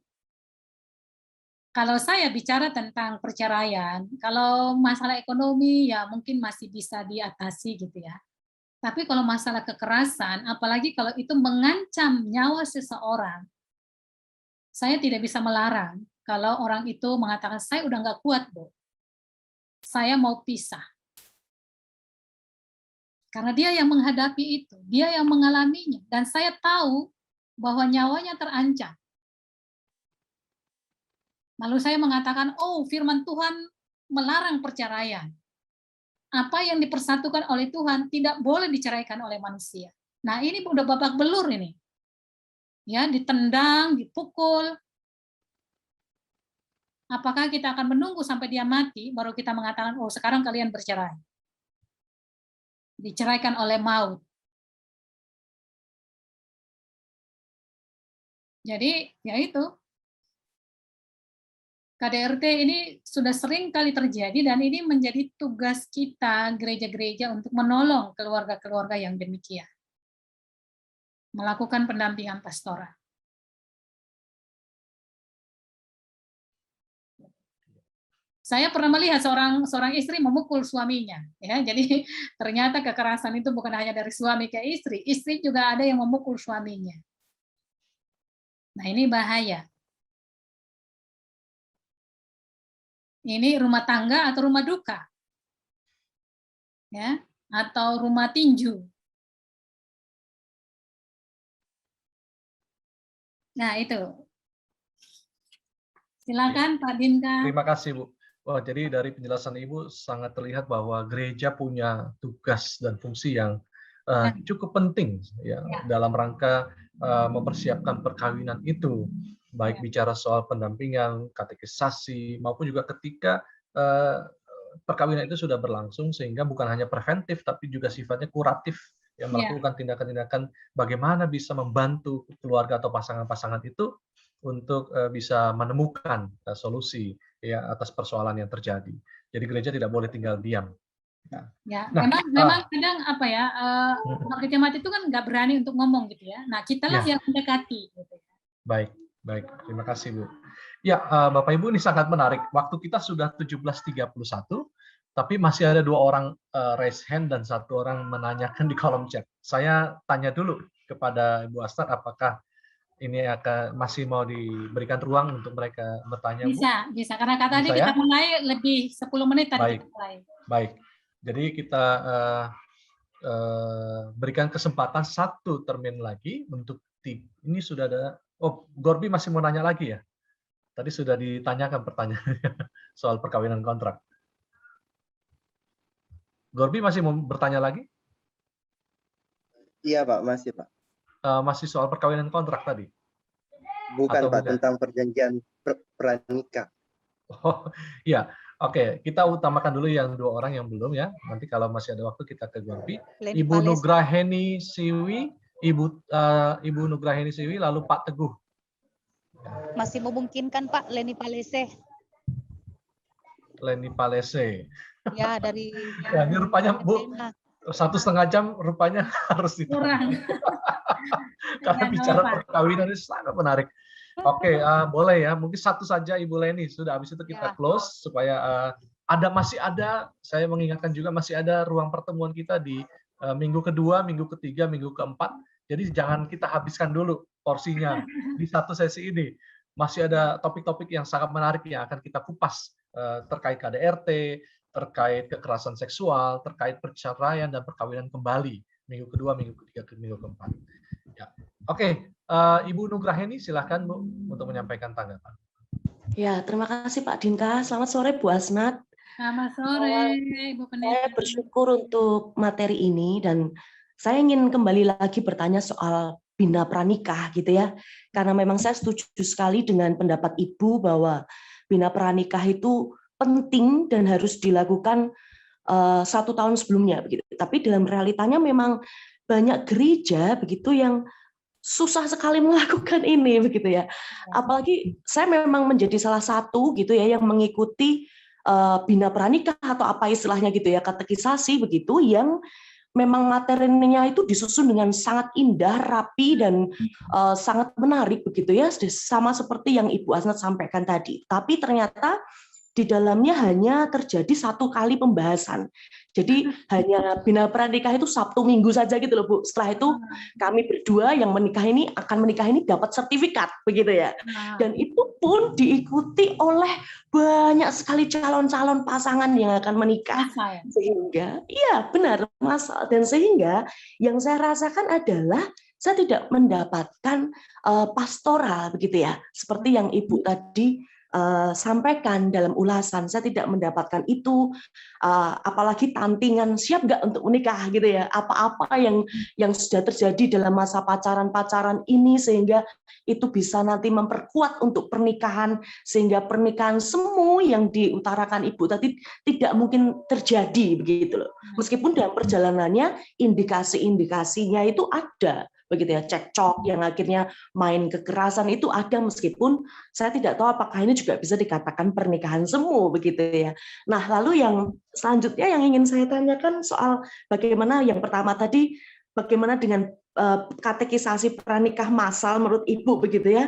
kalau saya bicara tentang perceraian, kalau masalah ekonomi ya mungkin masih bisa diatasi gitu ya. Tapi kalau masalah kekerasan, apalagi kalau itu mengancam nyawa seseorang, saya tidak bisa melarang kalau orang itu mengatakan, saya udah nggak kuat, Bu. Saya mau pisah. Karena dia yang menghadapi itu, dia yang mengalaminya, dan saya tahu bahwa nyawanya terancam. Lalu saya mengatakan, oh firman Tuhan melarang perceraian. Apa yang dipersatukan oleh Tuhan tidak boleh diceraikan oleh manusia. Nah ini udah babak belur ini. Ya, ditendang, dipukul. Apakah kita akan menunggu sampai dia mati, baru kita mengatakan, oh sekarang kalian bercerai. Diceraikan oleh maut. Jadi, ya itu. KDRT ini sudah sering kali terjadi dan ini menjadi tugas kita, gereja-gereja, untuk menolong keluarga-keluarga yang demikian. Melakukan pendampingan pastoral. Saya pernah melihat seorang istri memukul suaminya, ya. Jadi ternyata kekerasan itu bukan hanya dari suami ke istri juga ada yang memukul suaminya. Nah ini bahaya. Ini rumah tangga atau rumah duka, ya, atau rumah tinju. Nah itu. Silakan Pak Dinka. Terima kasih Bu. Wah, jadi dari penjelasan Ibu sangat terlihat bahwa gereja punya tugas dan fungsi yang cukup penting ya, dalam rangka mempersiapkan perkawinan itu, baik bicara soal pendampingan, katekisasi, maupun juga ketika perkawinan itu sudah berlangsung, sehingga bukan hanya preventif tapi juga sifatnya kuratif, yang melakukan tindakan-tindakan bagaimana bisa membantu keluarga atau pasangan-pasangan itu untuk bisa menemukan solusi ya atas persoalan yang terjadi. Jadi gereja tidak boleh tinggal diam. Ya, Nah, memang kadang apa ya, warga jemaat itu kan nggak berani untuk ngomong gitu ya. Nah, kitalah Ya. yang mendekati. Gitu. Baik, baik. Terima kasih, Bu. Ya, Bapak Ibu, ini sangat menarik. Waktu kita sudah 17.31, tapi masih ada 2 orang raise hand dan 1 orang menanyakan di kolom chat. Saya tanya dulu kepada Ibu Asnat, apakah ini masih mau diberikan ruang untuk mereka bertanya, Bu? Bisa. Karena tadi kita mulai lebih 10 menit tadi Baik, kita mulai. baik. Jadi kita berikan kesempatan 1 termin lagi untuk ini sudah ada. Oh, Gorbi masih mau nanya lagi ya? Tadi sudah ditanyakan pertanyaannya soal perkawinan kontrak. Gorbi masih mau bertanya lagi? Iya Pak, masih Pak. Masih soal perkawinan kontrak tadi? Bukan Pak, tentang perjanjian pranikah. Oh, iya. Oke, kita utamakan dulu yang 2 orang yang belum ya. Nanti kalau masih ada waktu kita ke Gorbi. Ibu Nugraheni Siwi, Ibu Nugraheni Siwi, lalu Pak Teguh. Masih memungkinkan Pak, Leni Palese. Leni Palese. Ya, dari ya, ini rupanya Bu 1,5 jam rupanya harus ditanya. Karena bicara perkawinan ini sangat menarik. Oke, boleh ya. Mungkin 1 saja Ibu Leni. Sudah, habis itu kita close supaya masih ada. Saya mengingatkan juga masih ada ruang pertemuan kita di minggu kedua, minggu ketiga, minggu keempat. Jadi jangan kita habiskan dulu porsinya di 1 sesi ini. Masih ada topik-topik yang sangat menarik yang akan kita kupas terkait KDRT, terkait kekerasan seksual, terkait perceraian dan perkawinan kembali. Minggu kedua, minggu ketiga, minggu keempat. Ya. Oke, Ibu Nugraheni silahkan Bu untuk menyampaikan tanggapan. Ya, terima kasih Pak Dinka. Selamat sore Bu Asnat. Selamat sore Ibu Pendeta. Saya bersyukur untuk materi ini dan saya ingin kembali lagi bertanya soal bina pranikah gitu ya. Karena memang saya setuju sekali dengan pendapat Ibu bahwa bina pranikah itu penting dan harus dilakukan 1 tahun sebelumnya begitu. Tapi dalam realitanya memang banyak gereja begitu yang susah sekali melakukan ini begitu ya. Apalagi saya memang menjadi salah satu gitu ya yang mengikuti bina pranikah atau apa istilahnya gitu ya, katekisasi begitu, yang memang materinya itu disusun dengan sangat indah, rapi dan sangat menarik begitu ya, sama seperti yang Ibu Asnat sampaikan tadi. Tapi ternyata di dalamnya hanya terjadi 1 kali pembahasan. Jadi hanya bina pranikah itu Sabtu Minggu saja gitu loh Bu. Setelah itu kami berdua yang menikah ini akan menikah ini dapat sertifikat begitu ya. Dan itu pun diikuti oleh banyak sekali calon-calon pasangan yang akan menikah. Sehingga iya benar Mas, dan sehingga yang saya rasakan adalah saya tidak mendapatkan pastoral begitu ya. Seperti yang Ibu tadi sampaikan dalam ulasan, saya tidak mendapatkan itu, apalagi tantingan siap nggak untuk menikah gitu ya, apa-apa yang sudah terjadi dalam masa pacaran ini sehingga itu bisa nanti memperkuat untuk pernikahan, sehingga pernikahan semu yang diutarakan Ibu tadi tidak mungkin terjadi begitu loh. Meskipun dalam perjalanannya indikasi-indikasinya itu ada begitu ya, cekcok yang akhirnya main kekerasan itu ada, meskipun saya tidak tahu apakah ini juga bisa dikatakan pernikahan semu begitu ya. Nah, lalu yang selanjutnya yang ingin saya tanyakan soal bagaimana yang pertama tadi, bagaimana dengan katekisasi pranikah massal menurut Ibu begitu ya.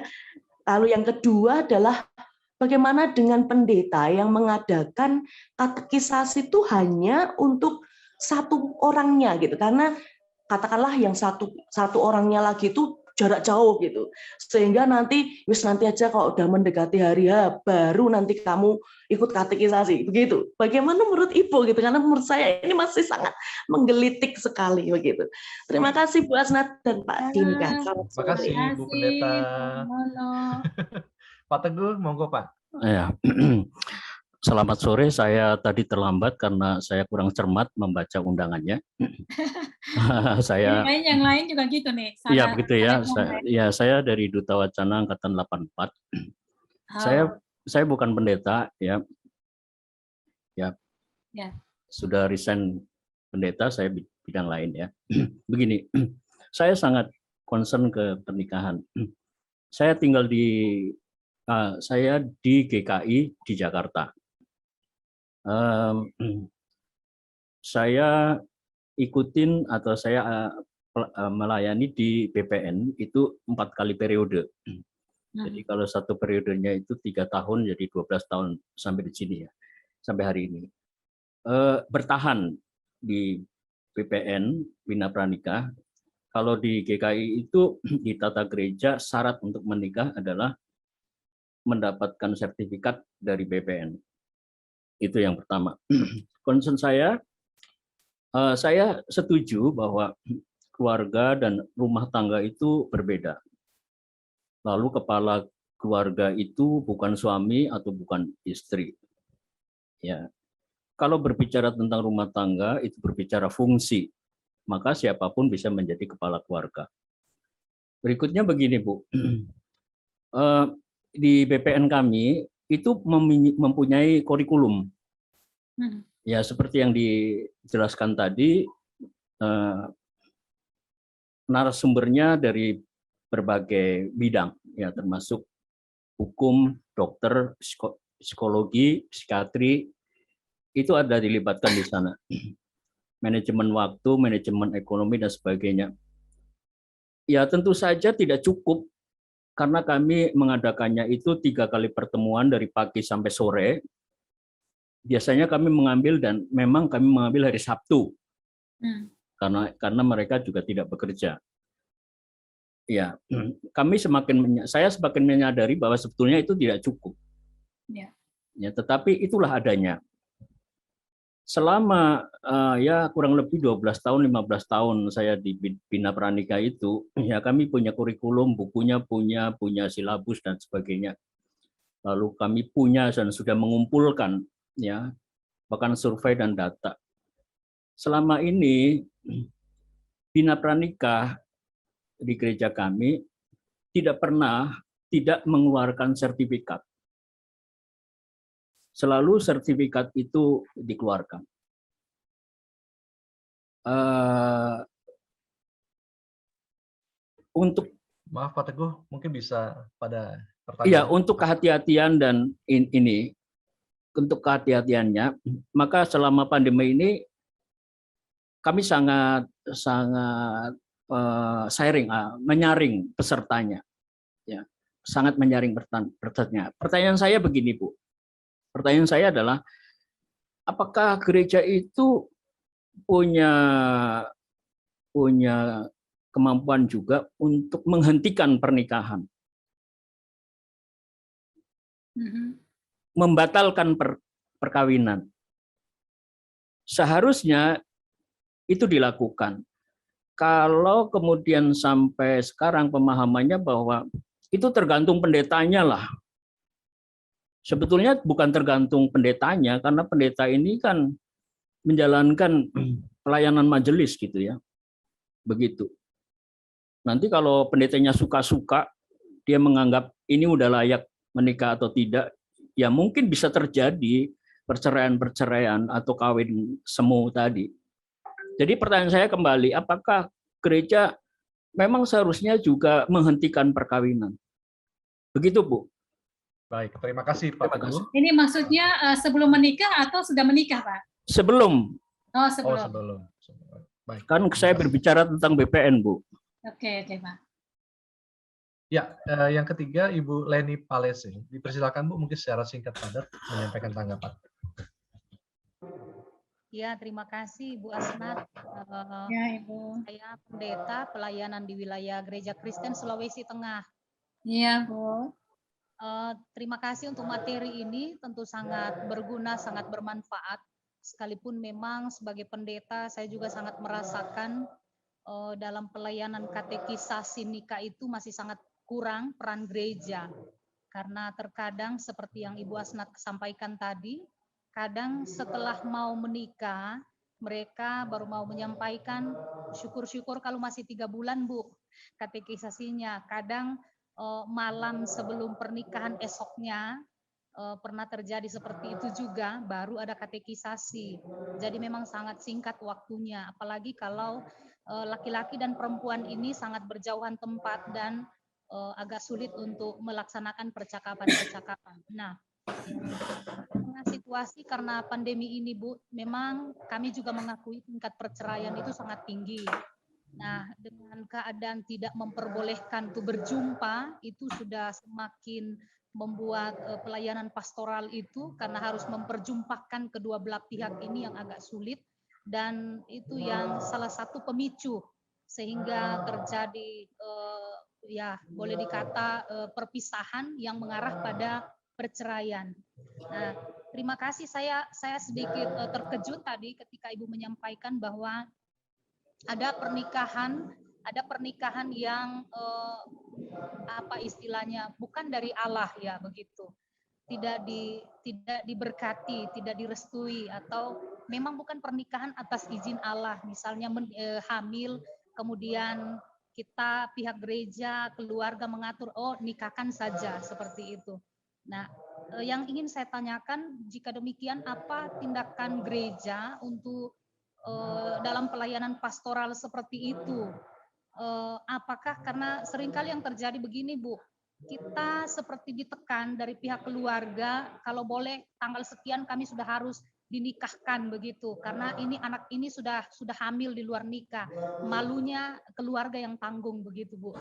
Lalu yang kedua adalah bagaimana dengan pendeta yang mengadakan katekisasi itu hanya untuk 1 orangnya gitu, karena katakanlah yang satu orangnya lagi itu jarak jauh gitu, sehingga nanti aja kalau udah mendekati hari H baru nanti kamu ikut katekisasi begitu. Bagaimana menurut Ibu gitu, karena menurut saya ini masih sangat menggelitik sekali begitu. Terima kasih Bu Asnat dan Pak Dinka. Terima kasih Bu Pendeta. Pak Teguh, monggo Pak. Ya. Selamat sore, saya tadi terlambat karena saya kurang cermat membaca undangannya. Yang lain juga gitu nih. Iya begitu ya. Saya dari Duta Wacana Angkatan 84. Saya bukan pendeta ya. Ya. Sudah resign pendeta, saya bidang lain ya. Begini, saya sangat concern ke pernikahan. Saya tinggal di GKI di Jakarta. saya ikutin atau saya melayani di BPN itu 4 kali periode. Jadi kalau satu periodenya itu 3 tahun, jadi 12 tahun sampai di sini ya, sampai hari ini. Bertahan di BPN, Bina Pranikah. Kalau di GKI itu di tata gereja syarat untuk menikah adalah mendapatkan sertifikat dari BPN. Itu yang pertama. Concern saya setuju bahwa keluarga dan rumah tangga itu berbeda. Lalu kepala keluarga itu bukan suami atau bukan istri. Ya. Kalau berbicara tentang rumah tangga itu berbicara fungsi, maka siapapun bisa menjadi kepala keluarga. Berikutnya begini, Bu. Di BPN kami itu mempunyai kurikulum. Ya, seperti yang dijelaskan tadi, narasumbernya dari berbagai bidang, ya termasuk hukum, dokter, psikologi, psikiatri, itu ada dilibatkan di sana. Manajemen waktu, manajemen ekonomi, dan sebagainya. Ya tentu saja tidak cukup, karena kami mengadakannya itu 3 kali pertemuan dari pagi sampai sore. Biasanya kami mengambil, dan memang kami mengambil hari Sabtu, karena mereka juga tidak bekerja. Ya, saya semakin menyadari bahwa sebetulnya itu tidak cukup. Ya, tetapi itulah adanya. Selama ya kurang lebih 12 tahun, 15 tahun saya di Bina Pranikah itu, ya kami punya kurikulum, bukunya punya silabus dan sebagainya. Lalu kami punya dan sudah mengumpulkan, ya bahkan survei dan data. Selama ini Bina Pranikah di gereja kami tidak pernah tidak mengeluarkan sertifikat. Selalu sertifikat itu dikeluarkan. Untuk maaf Pak Teguh, mungkin bisa pada pertanyaan. Iya, untuk kehati-hatian dan ini, untuk kehati-hatiannya, maka selama pandemi ini kami sangat menyaring pesertanya, ya, sangat menyaring pesertanya. Pertanyaan saya begini, Bu. Pertanyaan saya adalah, apakah gereja itu punya kemampuan juga untuk menghentikan pernikahan, membatalkan perkawinan? Seharusnya itu dilakukan. Kalau kemudian sampai sekarang pemahamannya bahwa itu tergantung pendetanya lah. Sebetulnya bukan tergantung pendetanya, karena pendeta ini kan menjalankan pelayanan majelis gitu ya. Begitu. Nanti kalau pendetanya suka-suka, dia menganggap ini udah layak menikah atau tidak, ya mungkin bisa terjadi perceraian atau kawin semu tadi. Jadi pertanyaan saya kembali, apakah gereja memang seharusnya juga menghentikan perkawinan? Begitu, Bu. Baik, terima kasih Pak Teguh. Ini maksudnya sebelum menikah atau sudah menikah, Pak? Sebelum. Oh, sebelum. Oh, sebelum. Baik. Kan saya berbicara tentang BPN, Bu. Oke, Pak. Ya, yang ketiga Ibu Leni Palese. Dipersilakan Bu, mungkin secara singkat padat menyampaikan tanggapan. Ya, terima kasih Bu Asnat. Ya, Ibu. Saya pendeta pelayanan di wilayah Gereja Kristen Sulawesi Tengah. Iya, Bu. Terima kasih untuk materi ini, tentu sangat berguna, sangat bermanfaat. Sekalipun memang sebagai pendeta saya juga sangat merasakan dalam pelayanan katekisasi nikah itu masih sangat kurang peran gereja. Karena terkadang seperti yang Ibu Asnat sampaikan tadi, kadang setelah mau menikah, mereka baru mau menyampaikan, syukur-syukur kalau masih 3 bulan, Bu, katekisasinya. Kadang malam sebelum pernikahan esoknya, pernah terjadi seperti itu juga, baru ada katekisasi. Jadi memang sangat singkat waktunya, apalagi kalau laki-laki dan perempuan ini sangat berjauhan tempat dan agak sulit untuk melaksanakan percakapan-percakapan. Nah, Karena situasi karena pandemi ini, Bu, memang kami juga mengakui tingkat perceraian itu sangat tinggi. Nah, dengan keadaan tidak memperbolehkan untuk berjumpa, itu sudah semakin membuat pelayanan pastoral itu karena harus memperjumpakan kedua belah pihak ini yang agak sulit, dan itu yang salah satu pemicu sehingga terjadi ya boleh dikata perpisahan yang mengarah pada perceraian. Nah, terima kasih, saya sedikit terkejut tadi ketika Ibu menyampaikan bahwa ada pernikahan yang apa istilahnya, bukan dari Allah ya begitu. Tidak diberkati, tidak direstui, atau memang bukan pernikahan atas izin Allah, misalnya hamil, kemudian kita pihak gereja, keluarga mengatur, oh nikahkan saja, seperti itu. Nah, yang ingin saya tanyakan, jika demikian apa tindakan gereja untuk dalam pelayanan pastoral seperti itu? Apakah karena seringkali yang terjadi begini, Bu, kita seperti ditekan dari pihak keluarga, kalau boleh tanggal sekian kami sudah harus dinikahkan begitu, karena ini anak ini sudah hamil di luar nikah, malunya keluarga yang tanggung begitu, Bu.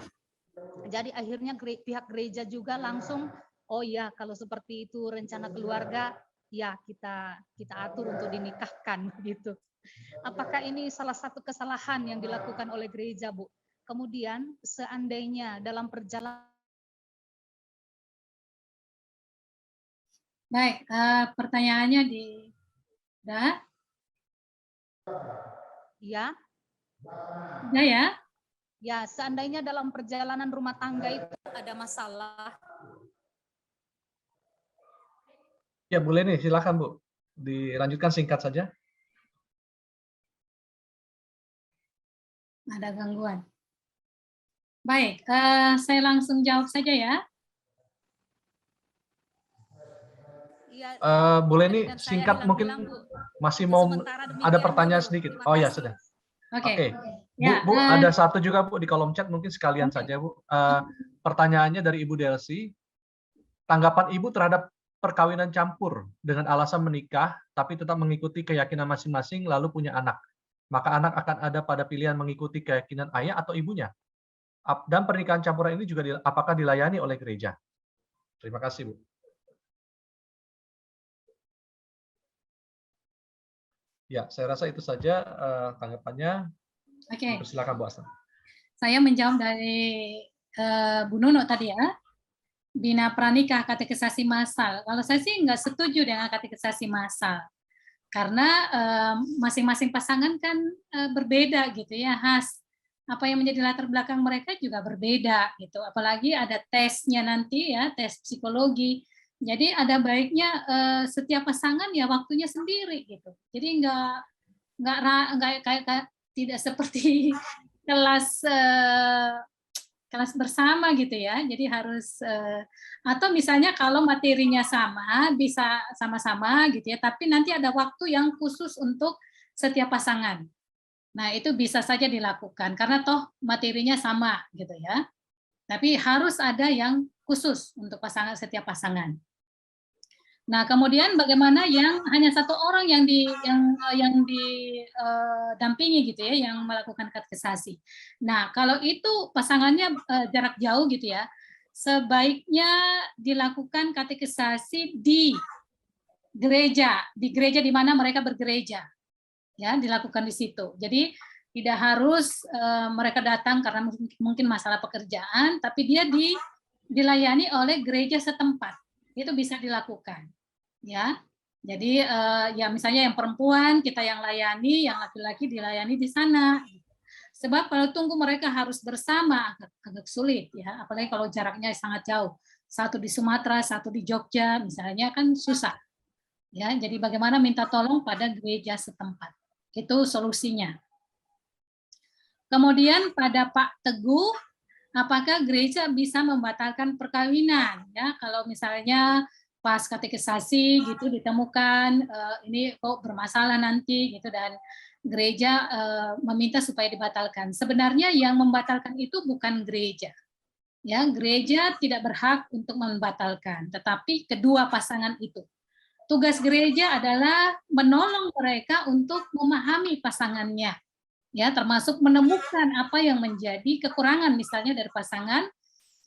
Jadi akhirnya pihak gereja juga langsung, oh ya kalau seperti itu rencana keluarga, ya kita atur untuk dinikahkan gitu. Apakah ini salah satu kesalahan yang dilakukan oleh gereja, Bu? Kemudian seandainya dalam perjalanan. Baik, pertanyaannya udah? Ya. Udah ya? Ya, seandainya dalam perjalanan rumah tangga itu ada masalah. Ya, boleh nih, silakan Bu. Dilanjutkan singkat saja. Ada gangguan. Baik, saya langsung jawab saja ya. Boleh nih singkat, mungkin masih mau ada pertanyaan sedikit. Oh ya, sudah. Oke. Bu, ada satu juga Bu di kolom chat, mungkin sekalian saja Bu. Pertanyaannya dari Ibu Delsi. Tanggapan Ibu terhadap perkawinan campur dengan alasan menikah tapi tetap mengikuti keyakinan masing-masing lalu punya anak. Maka anak akan ada pada pilihan mengikuti keyakinan ayah atau ibunya. Dan pernikahan campuran ini juga apakah dilayani oleh gereja? Terima kasih Bu. Ya, saya rasa itu saja tanggapannya. Oke. Silakan Bu Asna. Saya menjawab dari Bu Nuno tadi ya. Bina pranikah katekisasi massal. Kalau saya sih nggak setuju dengan katekisasi massal. Karena masing-masing pasangan kan berbeda gitu ya, khas. Apa yang menjadi latar belakang mereka juga berbeda gitu. Apalagi ada tesnya nanti ya, tes psikologi. Jadi ada baiknya setiap pasangan ya waktunya sendiri gitu. Jadi nggak kayak tidak seperti kelas bersama gitu ya. Jadi harus atau misalnya kalau materinya sama bisa sama-sama gitu ya. Tapi nanti ada waktu yang khusus untuk setiap pasangan. Nah itu bisa saja dilakukan karena toh materinya sama gitu ya. Tapi harus ada yang khusus untuk setiap pasangan. Nah, kemudian bagaimana yang hanya satu orang yang didampingi gitu ya, yang melakukan katekisasi. Nah, kalau itu pasangannya jarak jauh gitu ya, sebaiknya dilakukan katekisasi di gereja di mana mereka bergereja. Ya, dilakukan di situ. Jadi tidak harus mereka datang karena mungkin masalah pekerjaan, tapi dia dilayani oleh gereja setempat. Itu bisa dilakukan. Ya, jadi ya misalnya yang perempuan kita yang layani, yang laki-laki dilayani di sana. Sebab kalau tunggu mereka harus bersama agak sulit ya, apalagi kalau jaraknya sangat jauh. Satu di Sumatera, satu di Jogja, misalnya kan susah. Ya, jadi bagaimana minta tolong pada gereja setempat. Itu solusinya. Kemudian pada Pak Teguh, apakah gereja bisa membatalkan perkawinan? Ya, kalau misalnya pas katekisasi gitu ditemukan ini kok bermasalah nanti gitu dan gereja meminta supaya dibatalkan. Sebenarnya yang membatalkan itu bukan gereja, Ya, gereja tidak berhak untuk membatalkan, tetapi kedua pasangan itu. Tugas gereja adalah menolong mereka untuk memahami pasangannya, ya, termasuk menemukan apa yang menjadi kekurangan misalnya dari pasangan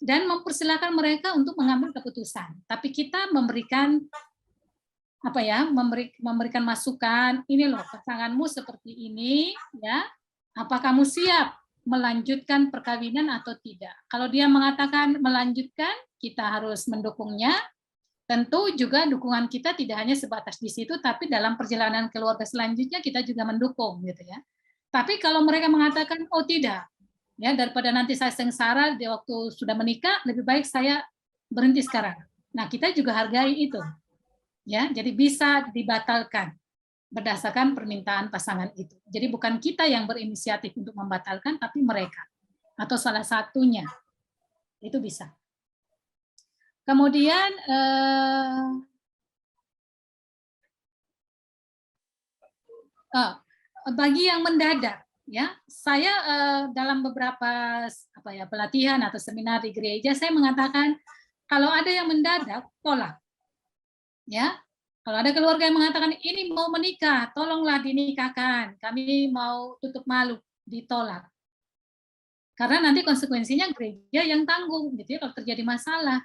dan mempersilahkan mereka untuk mengambil keputusan. Tapi kita memberikan apa ya, memberikan masukan, ini loh pasanganmu seperti ini, ya, apa kamu siap melanjutkan perkawinan atau tidak. Kalau dia mengatakan melanjutkan, kita harus mendukungnya. Tentu juga dukungan kita tidak hanya sebatas di situ, tapi dalam perjalanan keluarga selanjutnya kita juga mendukung, gitu ya. Tapi kalau mereka mengatakan, oh tidak, ya daripada nanti saya sengsara di waktu sudah menikah, lebih baik saya berhenti sekarang. Nah, kita juga hargai itu, ya. Jadi bisa dibatalkan berdasarkan permintaan pasangan itu. Jadi bukan kita yang berinisiatif untuk membatalkan, tapi mereka atau salah satunya itu bisa. Kemudian bagi yang mendadak, ya, saya dalam beberapa pelatihan atau seminar di gereja saya mengatakan kalau ada yang mendadak tolak, ya. Kalau ada keluarga yang mengatakan ini mau menikah, tolonglah dinikahkan, kami mau tutup malu, ditolak. Karena nanti konsekuensinya gereja yang tanggung, gitu ya, kalau terjadi masalah.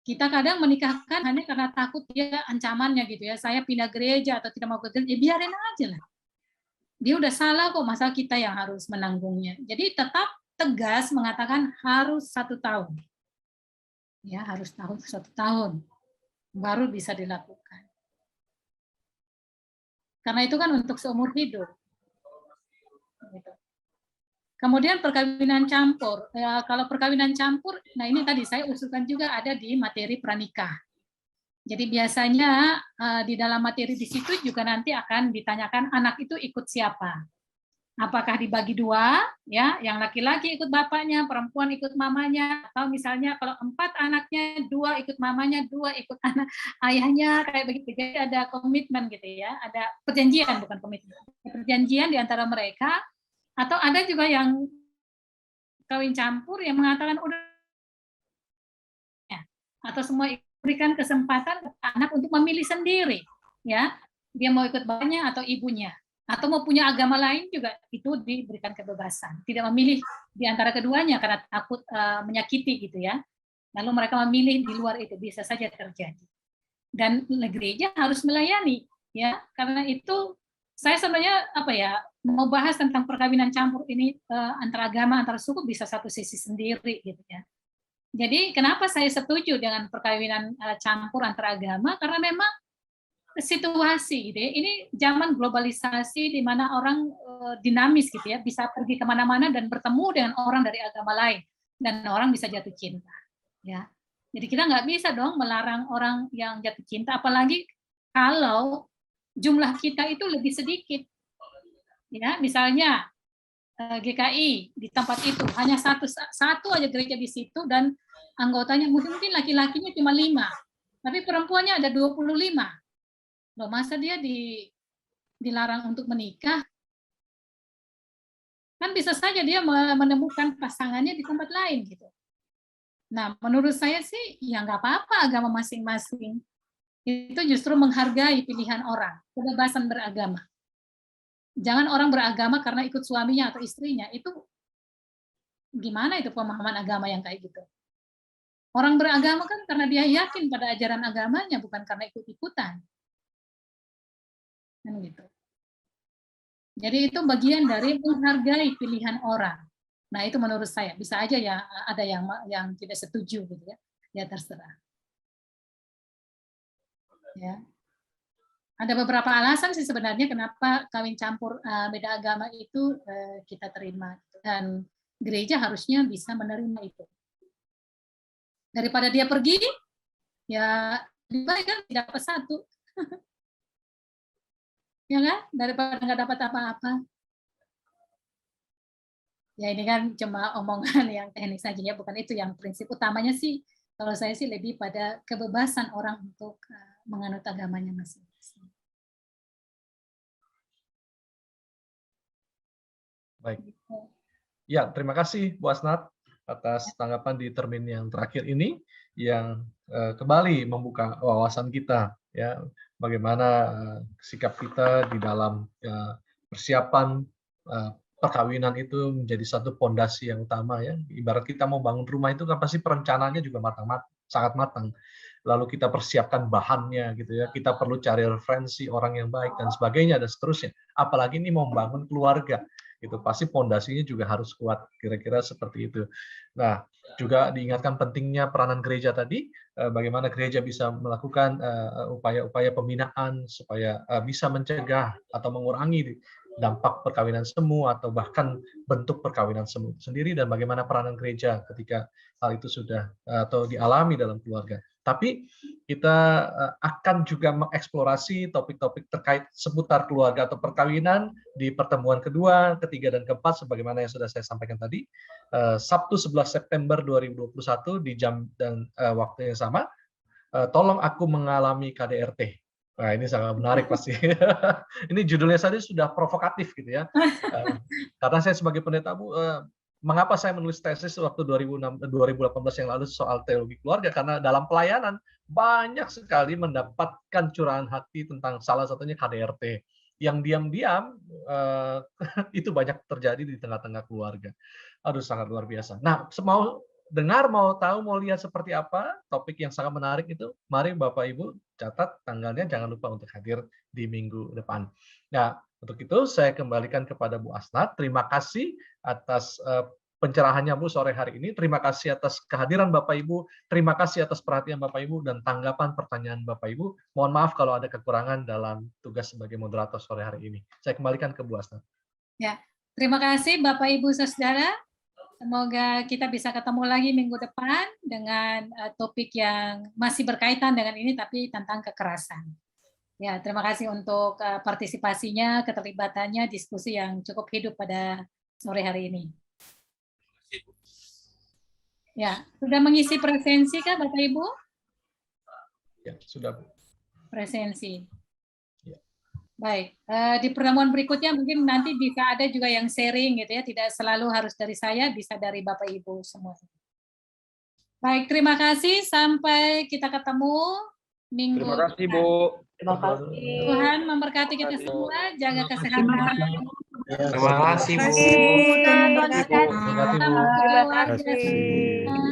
Kita kadang menikahkan hanya karena takut dia ancamannya gitu ya, saya pindah gereja atau tidak mau ke gereja, ya biarin aja lah. Dia udah salah kok, masa kita yang harus menanggungnya. Jadi tetap tegas mengatakan harus 1 tahun. Ya, harus 1 tahun. Baru bisa dilakukan. Karena itu kan untuk seumur hidup. Gitu. Kemudian perkawinan campur. Kalau perkawinan campur, nah ini tadi saya usulkan juga ada di materi pranikah. Jadi biasanya di dalam materi di situ juga nanti akan ditanyakan anak itu ikut siapa. Apakah dibagi 2, ya, yang laki-laki ikut bapaknya, perempuan ikut mamanya, atau misalnya kalau 4 anaknya, 2 ikut mamanya, 2 ikut anak ayahnya, kayak begitu. Jadi ada komitmen gitu ya, ada perjanjian, bukan komitmen, perjanjian di antara mereka. Atau ada juga yang kawin campur yang mengatakan udah, ya, atau semua berikan kesempatan anak untuk memilih sendiri, ya, dia mau ikut bapaknya atau ibunya. Atau mau punya agama lain juga itu diberikan kebebasan. Tidak memilih di antara keduanya karena takut menyakiti gitu ya. Lalu mereka memilih di luar itu, bisa saja terjadi. Dan gereja harus melayani ya. Karena itu saya sebenarnya mau bahas tentang perkawinan campur ini antara agama, antara suku bisa satu sisi sendiri gitu ya. Jadi kenapa saya setuju dengan perkawinan campur antara agama? Karena memang situasi gitu ya. Ini zaman globalisasi di mana orang dinamis gitu ya, bisa pergi kemana-mana dan bertemu dengan orang dari agama lain dan orang bisa jatuh cinta ya. Jadi kita nggak bisa dong melarang orang yang jatuh cinta, apalagi kalau jumlah kita itu lebih sedikit ya. Misalnya GKI di tempat itu hanya satu aja gereja di situ dan anggotanya mungkin laki-lakinya cuma 5, tapi perempuannya ada 25. Loh, masa dia dilarang untuk menikah? Kan bisa saja dia menemukan pasangannya di tempat lain gitu. Nah, menurut saya sih ya nggak apa-apa agama masing-masing. Itu justru menghargai pilihan orang, kebebasan beragama. Jangan orang beragama karena ikut suaminya atau istrinya. Itu gimana itu pemahaman agama yang kayak gitu? Orang beragama kan karena dia yakin pada ajaran agamanya, bukan karena ikut-ikutan. Kan gitu. Jadi itu bagian dari menghargai pilihan orang. Nah itu menurut saya bisa aja ya ada yang tidak setuju gitu ya, ya terserah. Ya. Ada beberapa alasan sih sebenarnya kenapa kawin campur beda agama itu kita terima dan gereja harusnya bisa menerima itu. Daripada dia pergi, ya lebih baik kan tidak dapat satu. Ya kan? Daripada nggak dapat apa-apa. Ya ini kan cuma omongan yang teknis saja ya, bukan itu yang prinsip utamanya sih. Kalau saya sih lebih pada kebebasan orang untuk menganut agamanya masing-masing. Baik. Ya, terima kasih Bu Asnat atas tanggapan di termin yang terakhir ini yang kembali membuka wawasan kita, ya, bagaimana sikap kita di dalam persiapan perkawinan itu menjadi satu pondasi yang utama, ya. Ibarat kita mau bangun rumah itu kan pasti perencanaannya juga sangat matang. Lalu kita persiapkan bahannya gitu ya, kita perlu cari referensi orang yang baik dan sebagainya dan seterusnya. Apalagi ini mau membangun keluarga, itu pasti pondasinya juga harus kuat, kira-kira seperti itu. Nah, juga diingatkan pentingnya peranan gereja tadi, bagaimana gereja bisa melakukan upaya-upaya pembinaan supaya bisa mencegah atau mengurangi dampak perkawinan semu atau bahkan bentuk perkawinan semu sendiri, dan bagaimana peranan gereja ketika hal itu sudah atau dialami dalam keluarga. Tapi kita akan juga mengeksplorasi topik-topik terkait seputar keluarga atau perkawinan di pertemuan kedua, ketiga, dan keempat sebagaimana yang sudah saya sampaikan tadi. Sabtu 11 September 2021 di jam dan waktu yang sama. Tolong aku mengalami KDRT. Nah, ini sangat menarik pasti. Ini judulnya saja sudah provokatif gitu ya. Karena saya sebagai pendeta, Bu, mengapa saya menulis tesis waktu 2018 yang lalu soal teologi keluarga? Karena dalam pelayanan banyak sekali mendapatkan curahan hati tentang salah satunya KDRT. Yang diam-diam itu banyak terjadi di tengah-tengah keluarga. Aduh, sangat luar biasa. Nah, mau dengar, mau tahu, mau lihat seperti apa topik yang sangat menarik itu, mari Bapak Ibu catat tanggalnya, jangan lupa untuk hadir di minggu depan. Nah, untuk itu saya kembalikan kepada Bu Asnat. Terima kasih atas pencerahannya Bu sore hari ini. Terima kasih atas kehadiran Bapak Ibu. Terima kasih atas perhatian Bapak Ibu dan tanggapan pertanyaan Bapak Ibu. Mohon maaf kalau ada kekurangan dalam tugas sebagai moderator sore hari ini. Saya kembalikan ke Bu Asnat. Ya, terima kasih Bapak Ibu Saudara. Semoga kita bisa ketemu lagi minggu depan dengan topik yang masih berkaitan dengan ini, tapi tentang kekerasan. Ya, terima kasih untuk partisipasinya, keterlibatannya, diskusi yang cukup hidup pada sore hari ini. Ya, sudah mengisi presensi kan Bapak Ibu? Ya, sudah Bu. Presensi. Baik, di pertemuan berikutnya mungkin nanti bisa ada juga yang sharing gitu ya, tidak selalu harus dari saya, bisa dari Bapak Ibu semua. Baik, terima kasih, sampai kita ketemu minggu depan. Terima kasih Bu. Terima kasih. Tuhan memberkati kita semua, jaga kesehatan. Terima kasih Bu. Terima kasih Bu. Terima kasih Bu. Terima kasih.